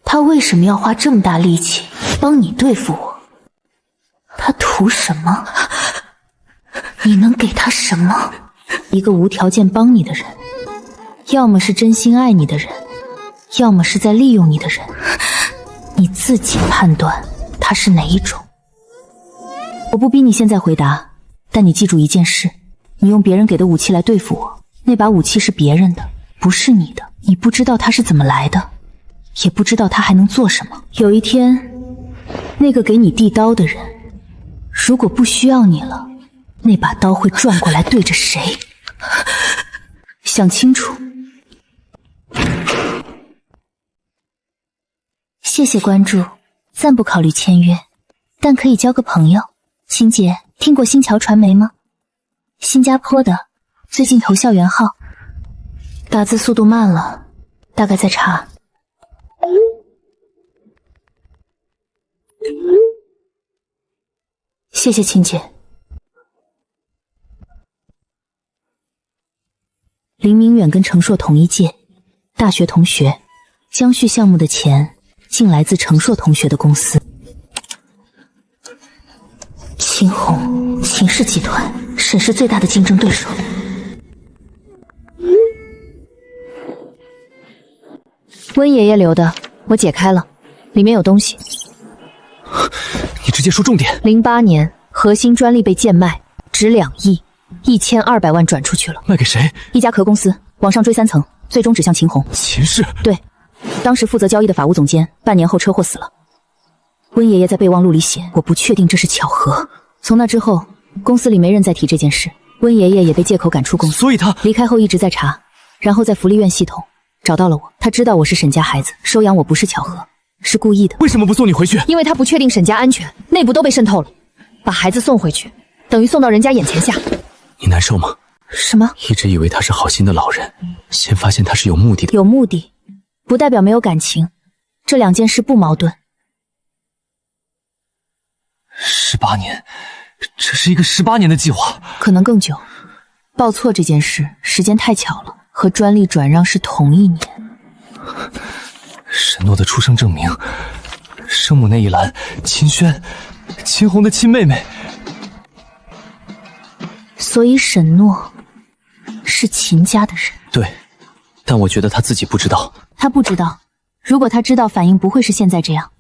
他为什么要花这么大力气帮你对付我？他图什么？你能给他什么？一个无条件帮你的人，要么是真心爱你的人，要么是在利用你的人，你自己判断他是哪一种。我不逼你现在回答，但你记住一件事，你用别人给的武器来对付我，那把武器是别人的，不是你的。你不知道它是怎么来的，也不知道它还能做什么。有一天，那个给你递刀的人，如果不需要你了，那把刀会转过来对着谁？想清楚。谢谢关注，暂不考虑签约，但可以交个朋友。欣姐，听过新桥传媒吗？新加坡的，最近投校园号，打字速度慢了，大概在查。谢谢亲姐。林明远跟程硕同一届，大学同学，江旭项目的钱竟来自程硕同学的公司。秦红，秦氏集团，沈氏最大的竞争对手。温爷爷留的，我解开了，里面有东西。你直接说重点。08年，核心专利被贱卖，值2亿，1200万转出去了。卖给谁？一家壳公司，往上追3层，最终指向秦红。秦氏？对，当时负责交易的法务总监，半年后车祸死了。温爷爷在备忘录里写，我不确定这是巧合。从那之后，公司里没人再提这件事，温爷爷也被借口赶出公司。所以他离开后一直在查，然后在福利院系统找到了我。他知道我是沈家孩子，收养我不是巧合，是故意的。为什么不送你回去？因为他不确定沈家安全，内部都被渗透了，把孩子送回去，等于送到人家眼前下。你难受吗？什么？一直以为他是好心的老人，先发现他是有目的的。有目的，不代表没有感情，这2件事不矛盾。18年，这是一个18年的计划，可能更久。报错这件事时间太巧了，和专利转让是同一年。沈诺的出生证明，生母那一栏，秦轩，秦红的亲妹妹。所以沈诺是秦家的人。对，但我觉得他自己不知道。他不知道，如果他知道，反应不会是现在这样，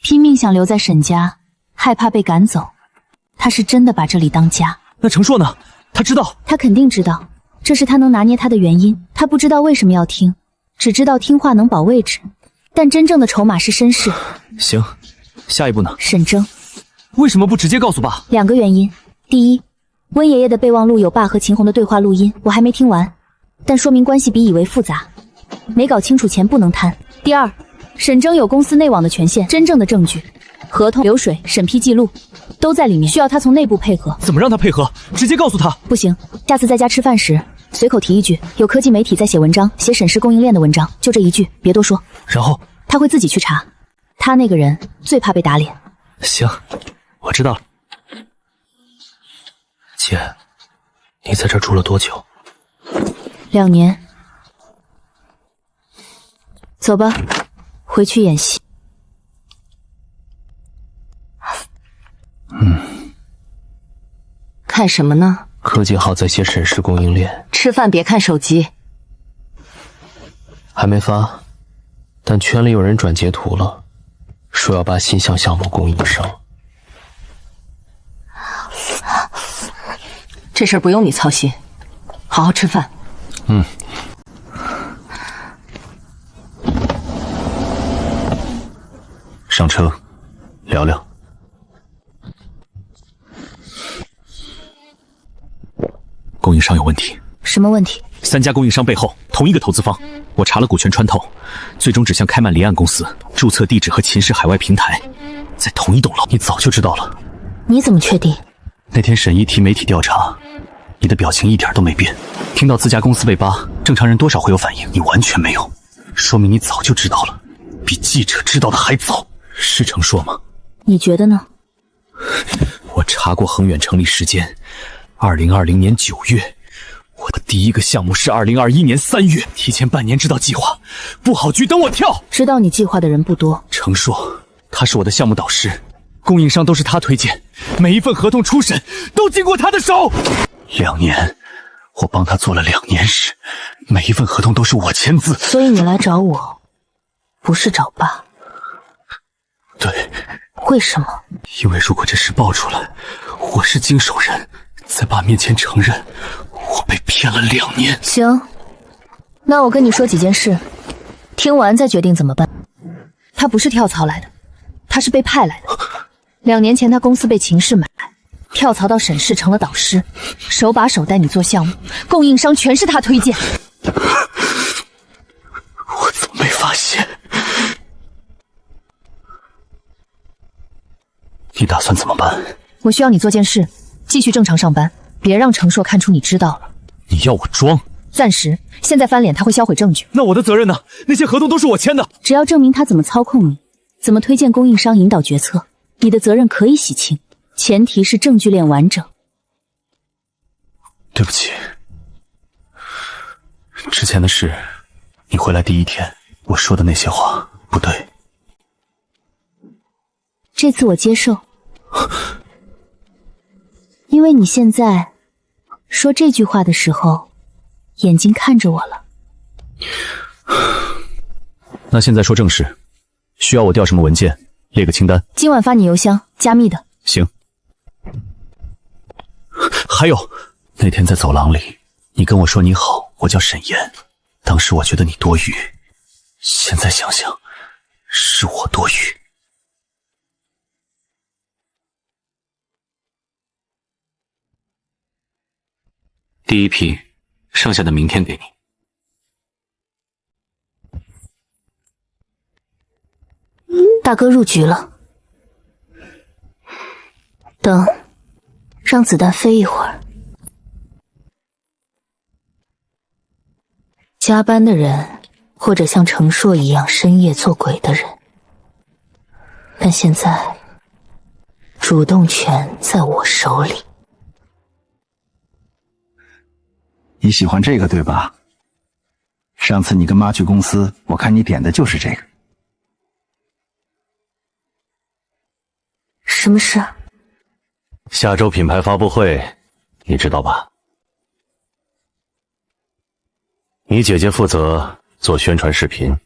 拼命想留在沈家，害怕被赶走。他是真的把这里当家。那程硕呢？他知道？他肯定知道，这是他能拿捏他的原因。他不知道为什么要听，只知道听话能保位置，但真正的筹码是身世。行，下一步呢？沈征。为什么不直接告诉爸？2个原因。第一，温爷爷的备忘录有爸和秦红的对话录音，我还没听完，但说明关系比以为复杂，没搞清楚钱不能贪。第二，沈征有公司内网的权限，真正的证据、合同、流水、审批记录都在里面，需要他从内部配合。怎么让他配合？直接告诉他。不行，下次在家吃饭时随口提一句，有科技媒体在写文章，写沈氏供应链的文章，就这一句，别多说。然后他会自己去查，他那个人最怕被打脸。行，我知道了。姐，你在这儿住了多久？2年。走吧，回去演戏。看什么呢？科技号在写沈氏供应链。吃饭别看手机。还没发，但圈里有人转截图了，说要把新项目供应商。这事儿不用你操心，好好吃饭。上车，聊聊。供应商有问题。什么问题？3家供应商背后同一个投资方，我查了股权穿透，最终指向开曼离岸公司，注册地址和秦氏海外平台在同一栋楼。你早就知道了？你怎么确定？那天沈一提媒体调查，你的表情一点都没变。听到自家公司被扒，正常人多少会有反应，你完全没有。说明你早就知道了，比记者知道的还早，是程硕吗？你觉得呢？我查过恒远成立时间，2020年9月。我的第一个项目是2021年3月，提前半年知道计划，布好局等我跳。知道你计划的人不多。程硕，他是我的项目导师，供应商都是他推荐，每一份合同初审都经过他的手。2年，我帮他做了2年事，每一份合同都是我签字。所以你来找我，不是找爸？对。为什么？因为如果这事爆出来，我是经手人，在爸面前承认我被骗了2年。行，那我跟你说几件事，听完再决定怎么办。他不是跳槽来的，他是被派来的。2年前他公司被秦氏买，跳槽到沈氏成了导师，手把手带你做项目，供应商全是他推荐。我怎么没发现？你打算怎么办？我需要你做件事，继续正常上班，别让程硕看出你知道了。你要我装？暂时，现在翻脸他会销毁证据。那我的责任呢？那些合同都是我签的。只要证明他怎么操控你，怎么推荐供应商引导决策，你的责任可以洗清，前提是证据链完整。对不起，之前的事，你回来第一天我说的那些话不对。这次我接受，因为你现在说这句话的时候，眼睛看着我了。那现在说正事，需要我调什么文件？列个清单。今晚发你邮箱，加密的。行。还有，那天在走廊里，你跟我说你好，我叫沈岩，当时我觉得你多余，现在想想，是我多余。第一批，剩下的明天给你。大哥入局了，等，让子弹飞一会儿。加班的人，或者像程硕一样深夜做鬼的人，但现在主动权在我手里。你喜欢这个对吧？上次你跟妈去公司，我看你点的就是这个。什么事？下周品牌发布会，你知道吧？你姐姐负责做宣传视频，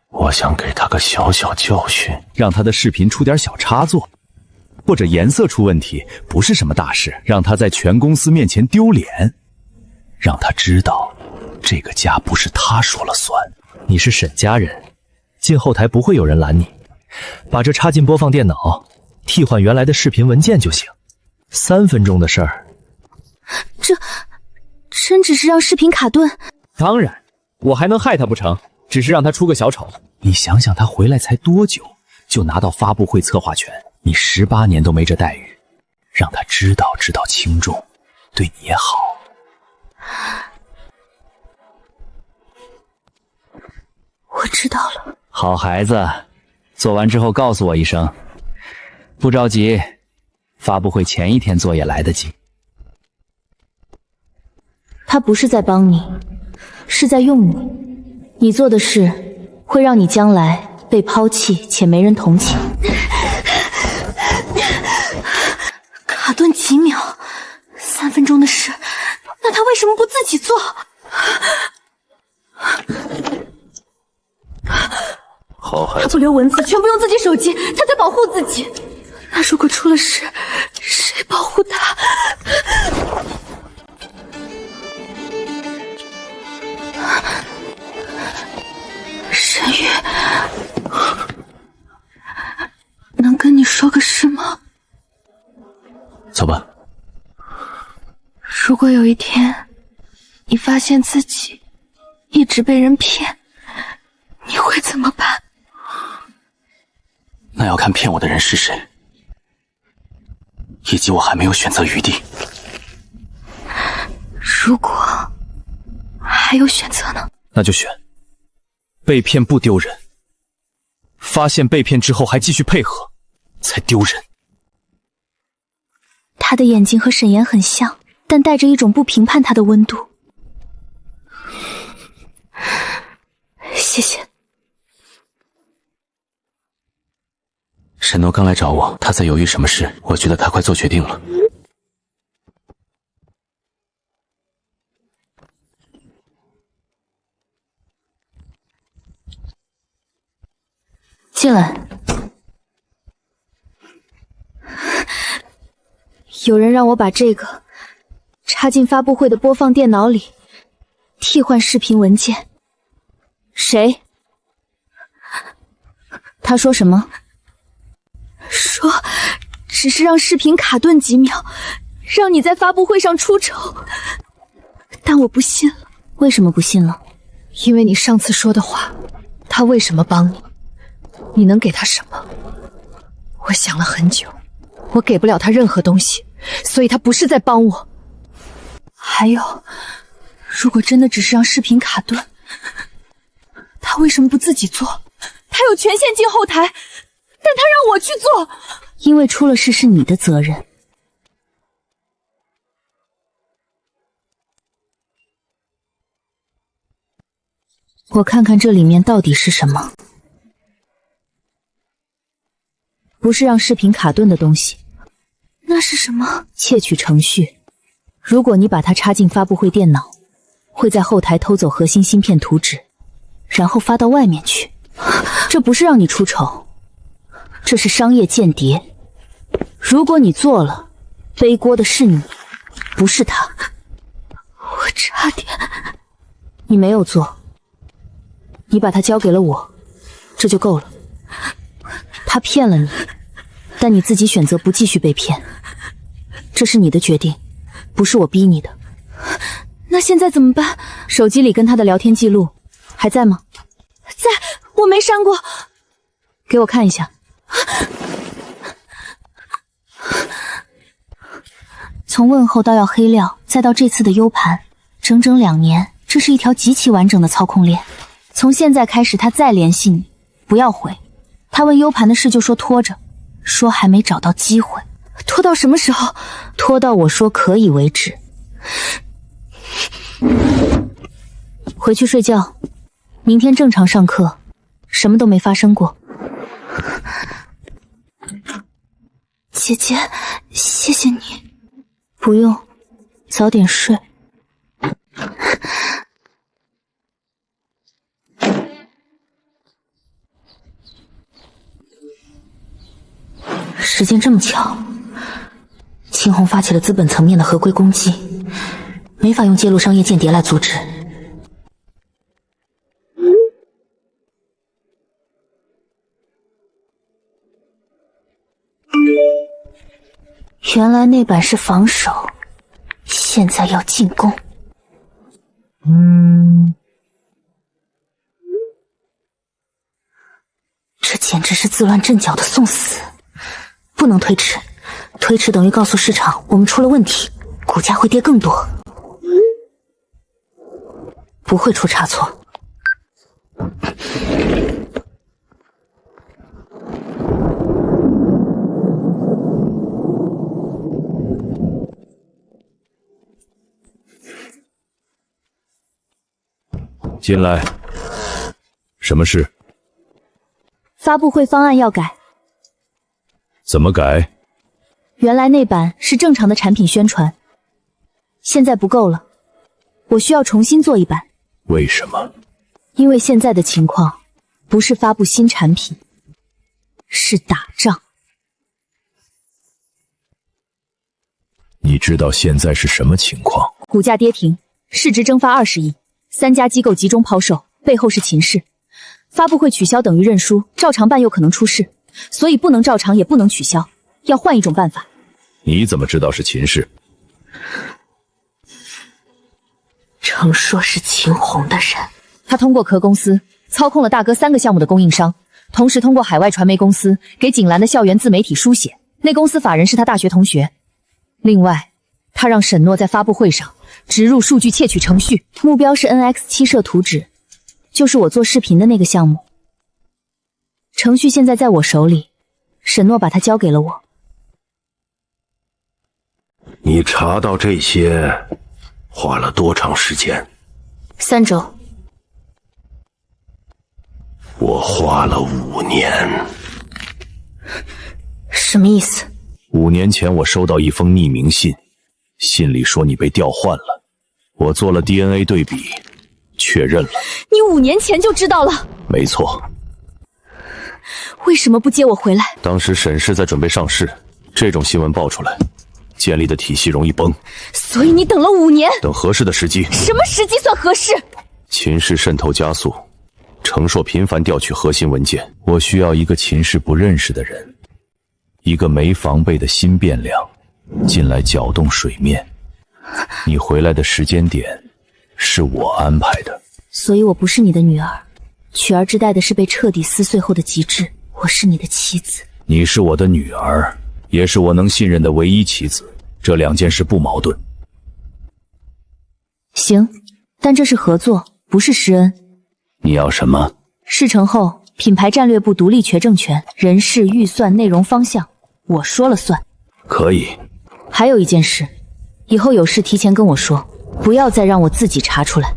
我想给她个小小教训，让她的视频出点小差错，或者颜色出问题，不是什么大事，让她在全公司面前丢脸，让她知道这个家不是她说了算。你是沈家人，进后台不会有人拦你，把这插进播放电脑，替换原来的视频文件就行，3分钟的事儿。这真只是让视频卡顿？当然，我还能害他不成？只是让他出个小丑。你想想，他回来才多久，就拿到发布会策划权，你18年都没这待遇，让他知道轻重，对你也好。我知道了。好孩子，做完之后告诉我一声，不着急，发布会前一天做也来得及。他不是在帮你，是在用你。你做的事会让你将来被抛弃且没人同情。卡顿几秒，3分钟的事，那他为什么不自己做？好孩子，他不留文字，全部用自己手机，他在保护自己。那如果出了事，谁保护他？沈玉，能跟你说个事吗？走吧。如果有一天，你发现自己一直被人骗，你会怎么办？那要看骗我的人是谁，以及我还没有选择余地。如果还有选择呢？那就选被骗不丢人，发现被骗之后还继续配合，才丢人。他的眼睛和沈岩很像，但带着一种不评判他的温度。谢谢。沈诺刚来找我，他在犹豫什么事，我觉得他快做决定了。进来。有人让我把这个插进发布会的播放电脑里，替换视频文件。谁？他说什么？说只是让视频卡顿几秒，让你在发布会上出丑。但我不信了。为什么不信了？因为你上次说的话，他为什么帮你？你能给他什么？我想了很久，我给不了他任何东西，所以他不是在帮我。还有，如果真的只是让视频卡顿，他为什么不自己做？他有权限进后台，但他让我去做。因为出了事是你的责任。我看看这里面到底是什么。不是让视频卡顿的东西。那是什么？窃取程序。如果你把它插进发布会电脑，会在后台偷走核心芯片图纸，然后发到外面去。这不是让你出丑，这是商业间谍。如果你做了，背锅的是你，不是他。我差点……你没有做，你把它交给了我，这就够了。他骗了你，但你自己选择不继续被骗，这是你的决定，不是我逼你的。那现在怎么办？手机里跟他的聊天记录还在吗？在，我没删过。给我看一下。从问候到要黑料，再到这次的 U 盘，整整2年，这是一条极其完整的操控链。从现在开始，他再联系你，不要回。他问 U 盘的事就说拖着，说还没找到机会。拖到什么时候？拖到我说可以为止。回去睡觉，明天正常上课，什么都没发生过。姐姐，谢谢你。不用，早点睡。时间这么巧，秦红发起了资本层面的合规攻击，没法用揭露商业间谍来阻止。原来那版是防守，现在要进攻。这简直是自乱阵脚的送死，不能推迟，推迟等于告诉市场我们出了问题，股价会跌更多。不会出差错。进来。什么事？发布会方案要改。怎么改？原来那版是正常的产品宣传，现在不够了，我需要重新做一版。为什么？因为现在的情况不是发布新产品，是打仗。你知道现在是什么情况？股价跌停，市值蒸发20亿，3家机构集中抛售，背后是秦氏。发布会取消等于认输，照常办又可能出事，所以不能照常也不能取消，要换一种办法。你怎么知道是秦氏？程硕是秦红的人，他通过壳公司操控了大哥3个项目的供应商，同时通过海外传媒公司给景兰的校园自媒体书写，那公司法人是他大学同学。另外，他让沈诺在发布会上植入数据窃取程序，目标是 NX7 摄图纸，就是我做视频的那个项目。程序现在在我手里，沈诺把它交给了我。你查到这些花了多长时间？3周。我花了5年。什么意思？5年前我收到一封匿名信，信里说你被调换了，我做了 DNA 对比，确认了。你5年前就知道了？没错。为什么不接我回来？当时沈氏在准备上市，这种新闻爆出来，建立的体系容易崩。所以你等了5年？等合适的时机。什么时机算合适？秦氏渗透加速，程硕频繁调取核心文件，我需要一个秦氏不认识的人，一个没防备的新变量进来搅动水面。你回来的时间点是我安排的，所以我不是你的女儿，取而之代的是被彻底撕碎后的极致。我是你的妻子。你是我的女儿，也是我能信任的唯一妻子，这2件事不矛盾。行，但这是合作，不是施恩。你要什么？事成后，品牌战略部独立决政权，人事、预算、内容方向，我说了算。可以。还有一件事，以后有事提前跟我说，不要再让我自己查出来。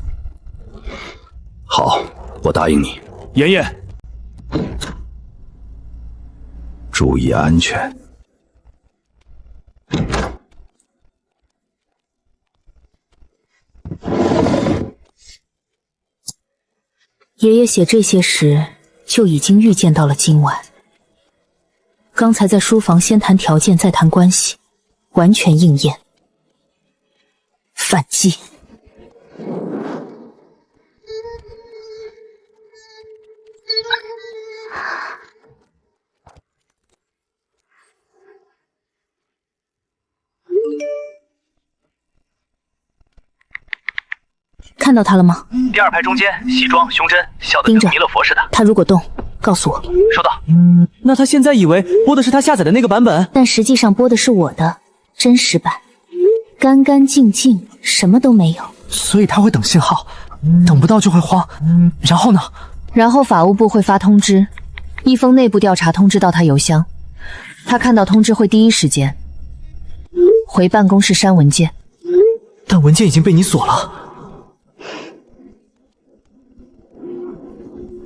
好，我答应你。妍妍，注意安全。爷爷写这些时就已经预见到了今晚。刚才在书房先谈条件再谈关系，完全应验。反击。看到他了吗？第2排中间，西装胸针，笑得盯着跟弥勒佛似的。他如果动，告诉我。收到。那他现在以为播的是他下载的那个版本，但实际上播的是我的真实版，干干净净，什么都没有。所以他会等信号，等不到就会慌。然后呢？然后法务部会发通知，一封内部调查通知到他邮箱，他看到通知会第一时间回办公室删文件。但文件已经被你锁了。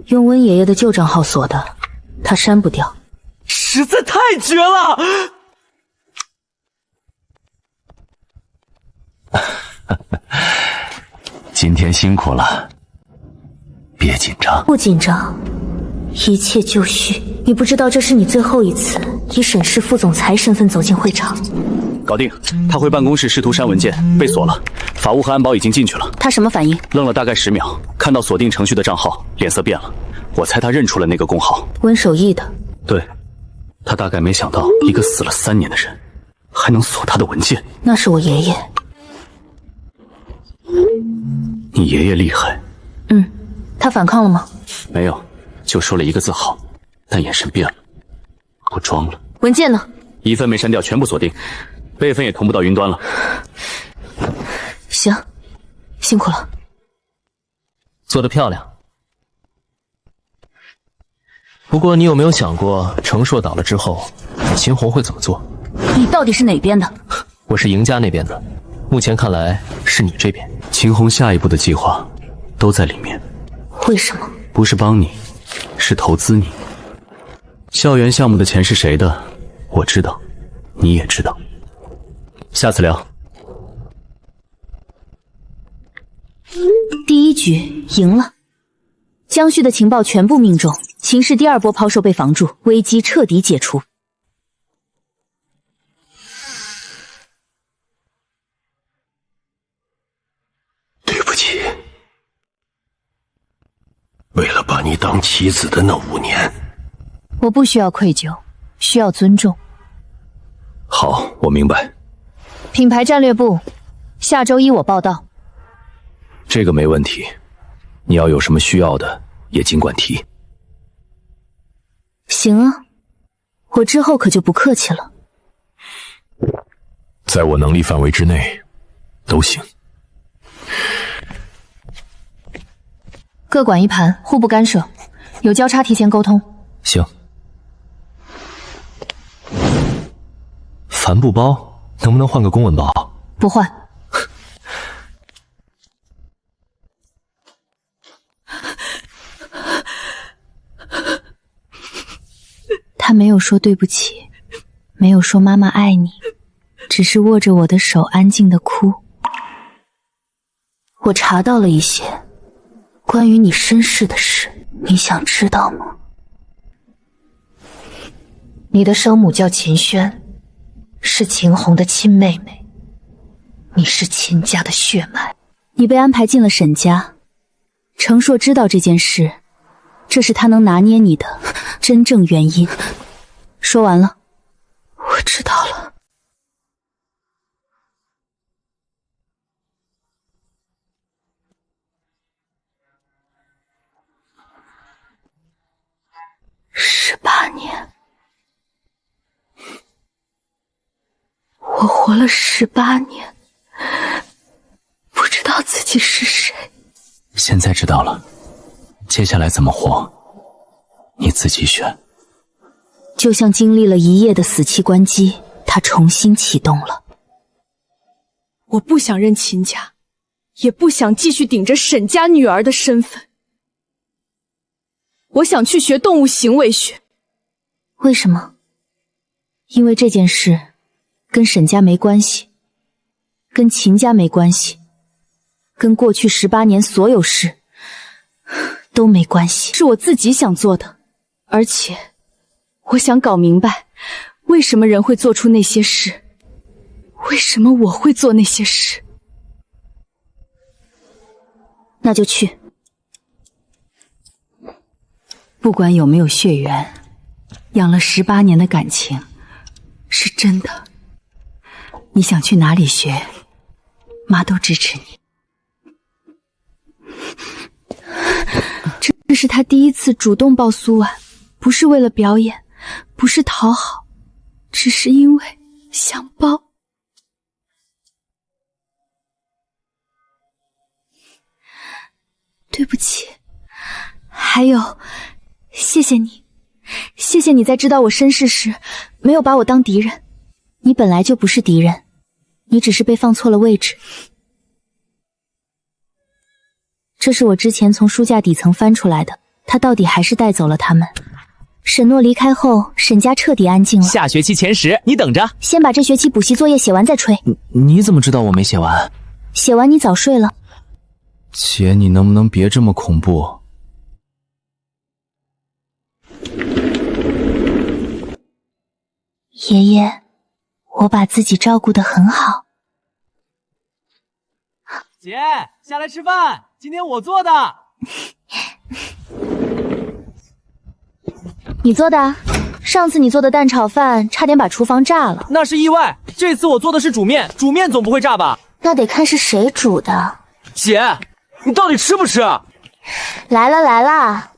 用温爷爷的旧账号锁的，他删不掉。实在太绝了！今天辛苦了，别紧张。不紧张，一切就绪。你不知道这是你最后一次以沈氏副总裁身份走进会场。搞定，他回办公室试图删文件，被锁了。法务和安保已经进去了。他什么反应？愣了大概10秒，看到锁定程序的账号，脸色变了。我猜他认出了那个工号，温守义的。对，他大概没想到一个死了3年的人，还能锁他的文件。那是我爷爷。你爷爷厉害。他反抗了吗？没有，就说了1个字好，但眼神变了，不装了。文件呢？1份没删掉，全部锁定，备份也同步到云端了。行，辛苦了。做得漂亮。不过你有没有想过，程硕倒了之后，秦红会怎么做？你到底是哪边的？我是赢家那边的，目前看来是你这边。秦红下一步的计划都在里面。为什么？不是帮你，是投资你。校园项目的钱是谁的，我知道，你也知道。下次聊。第1局赢了，江旭的情报全部命中，秦氏第2波抛售被防住，危机彻底解除。对不起，为了把你当妻子的那5年，我不需要愧疚，需要尊重。好，我明白。品牌战略部，下周1我报到。这个没问题，你要有什么需要的也尽管提。行啊，我之后可就不客气了。在我能力范围之内，都行。各管一盘，互不干涉，有交叉提前沟通。行。帆布包能不能换个公文包？不换。他没有说对不起，没有说妈妈爱你，只是握着我的手安静的哭。我查到了一些关于你身世的事，你想知道吗？你的生母叫秦轩，是秦红的亲妹妹，你是秦家的血脉。你被安排进了沈家，程硕知道这件事，这是他能拿捏你的真正原因。说完了。我知道了。18年，我活了18年，不知道自己是谁。现在知道了，接下来怎么活，你自己选。就像经历了1夜的死期关机，他重新启动了。我不想认秦家，也不想继续顶着沈家女儿的身份。我想去学动物行为学。为什么？因为这件事跟沈家没关系，跟秦家没关系，跟过去18年所有事都没关系。是我自己想做的，而且我想搞明白，为什么人会做出那些事，为什么我会做那些事。那就去。不管有没有血缘，养了18年的感情是真的。你想去哪里学，妈都支持你。这是他第一次主动抱苏婉，不是为了表演，不是讨好，只是因为想抱。对不起，还有，谢谢你，谢谢你在知道我身世时没有把我当敌人。你本来就不是敌人，你只是被放错了位置。这是我之前从书架底层翻出来的，他到底还是带走了他们。沈诺离开后，沈家彻底安静了。下学期前10，你等着。先把这学期补习作业写完再吹。你怎么知道我没写完？写完你早睡了。姐，你能不能别这么恐怖？爷爷，我把自己照顾得很好。姐，下来吃饭，今天我做的。你做的？上次你做的蛋炒饭差点把厨房炸了。那是意外，这次我做的是煮面，煮面总不会炸吧？那得看是谁煮的。姐，你到底吃不吃？来了来了，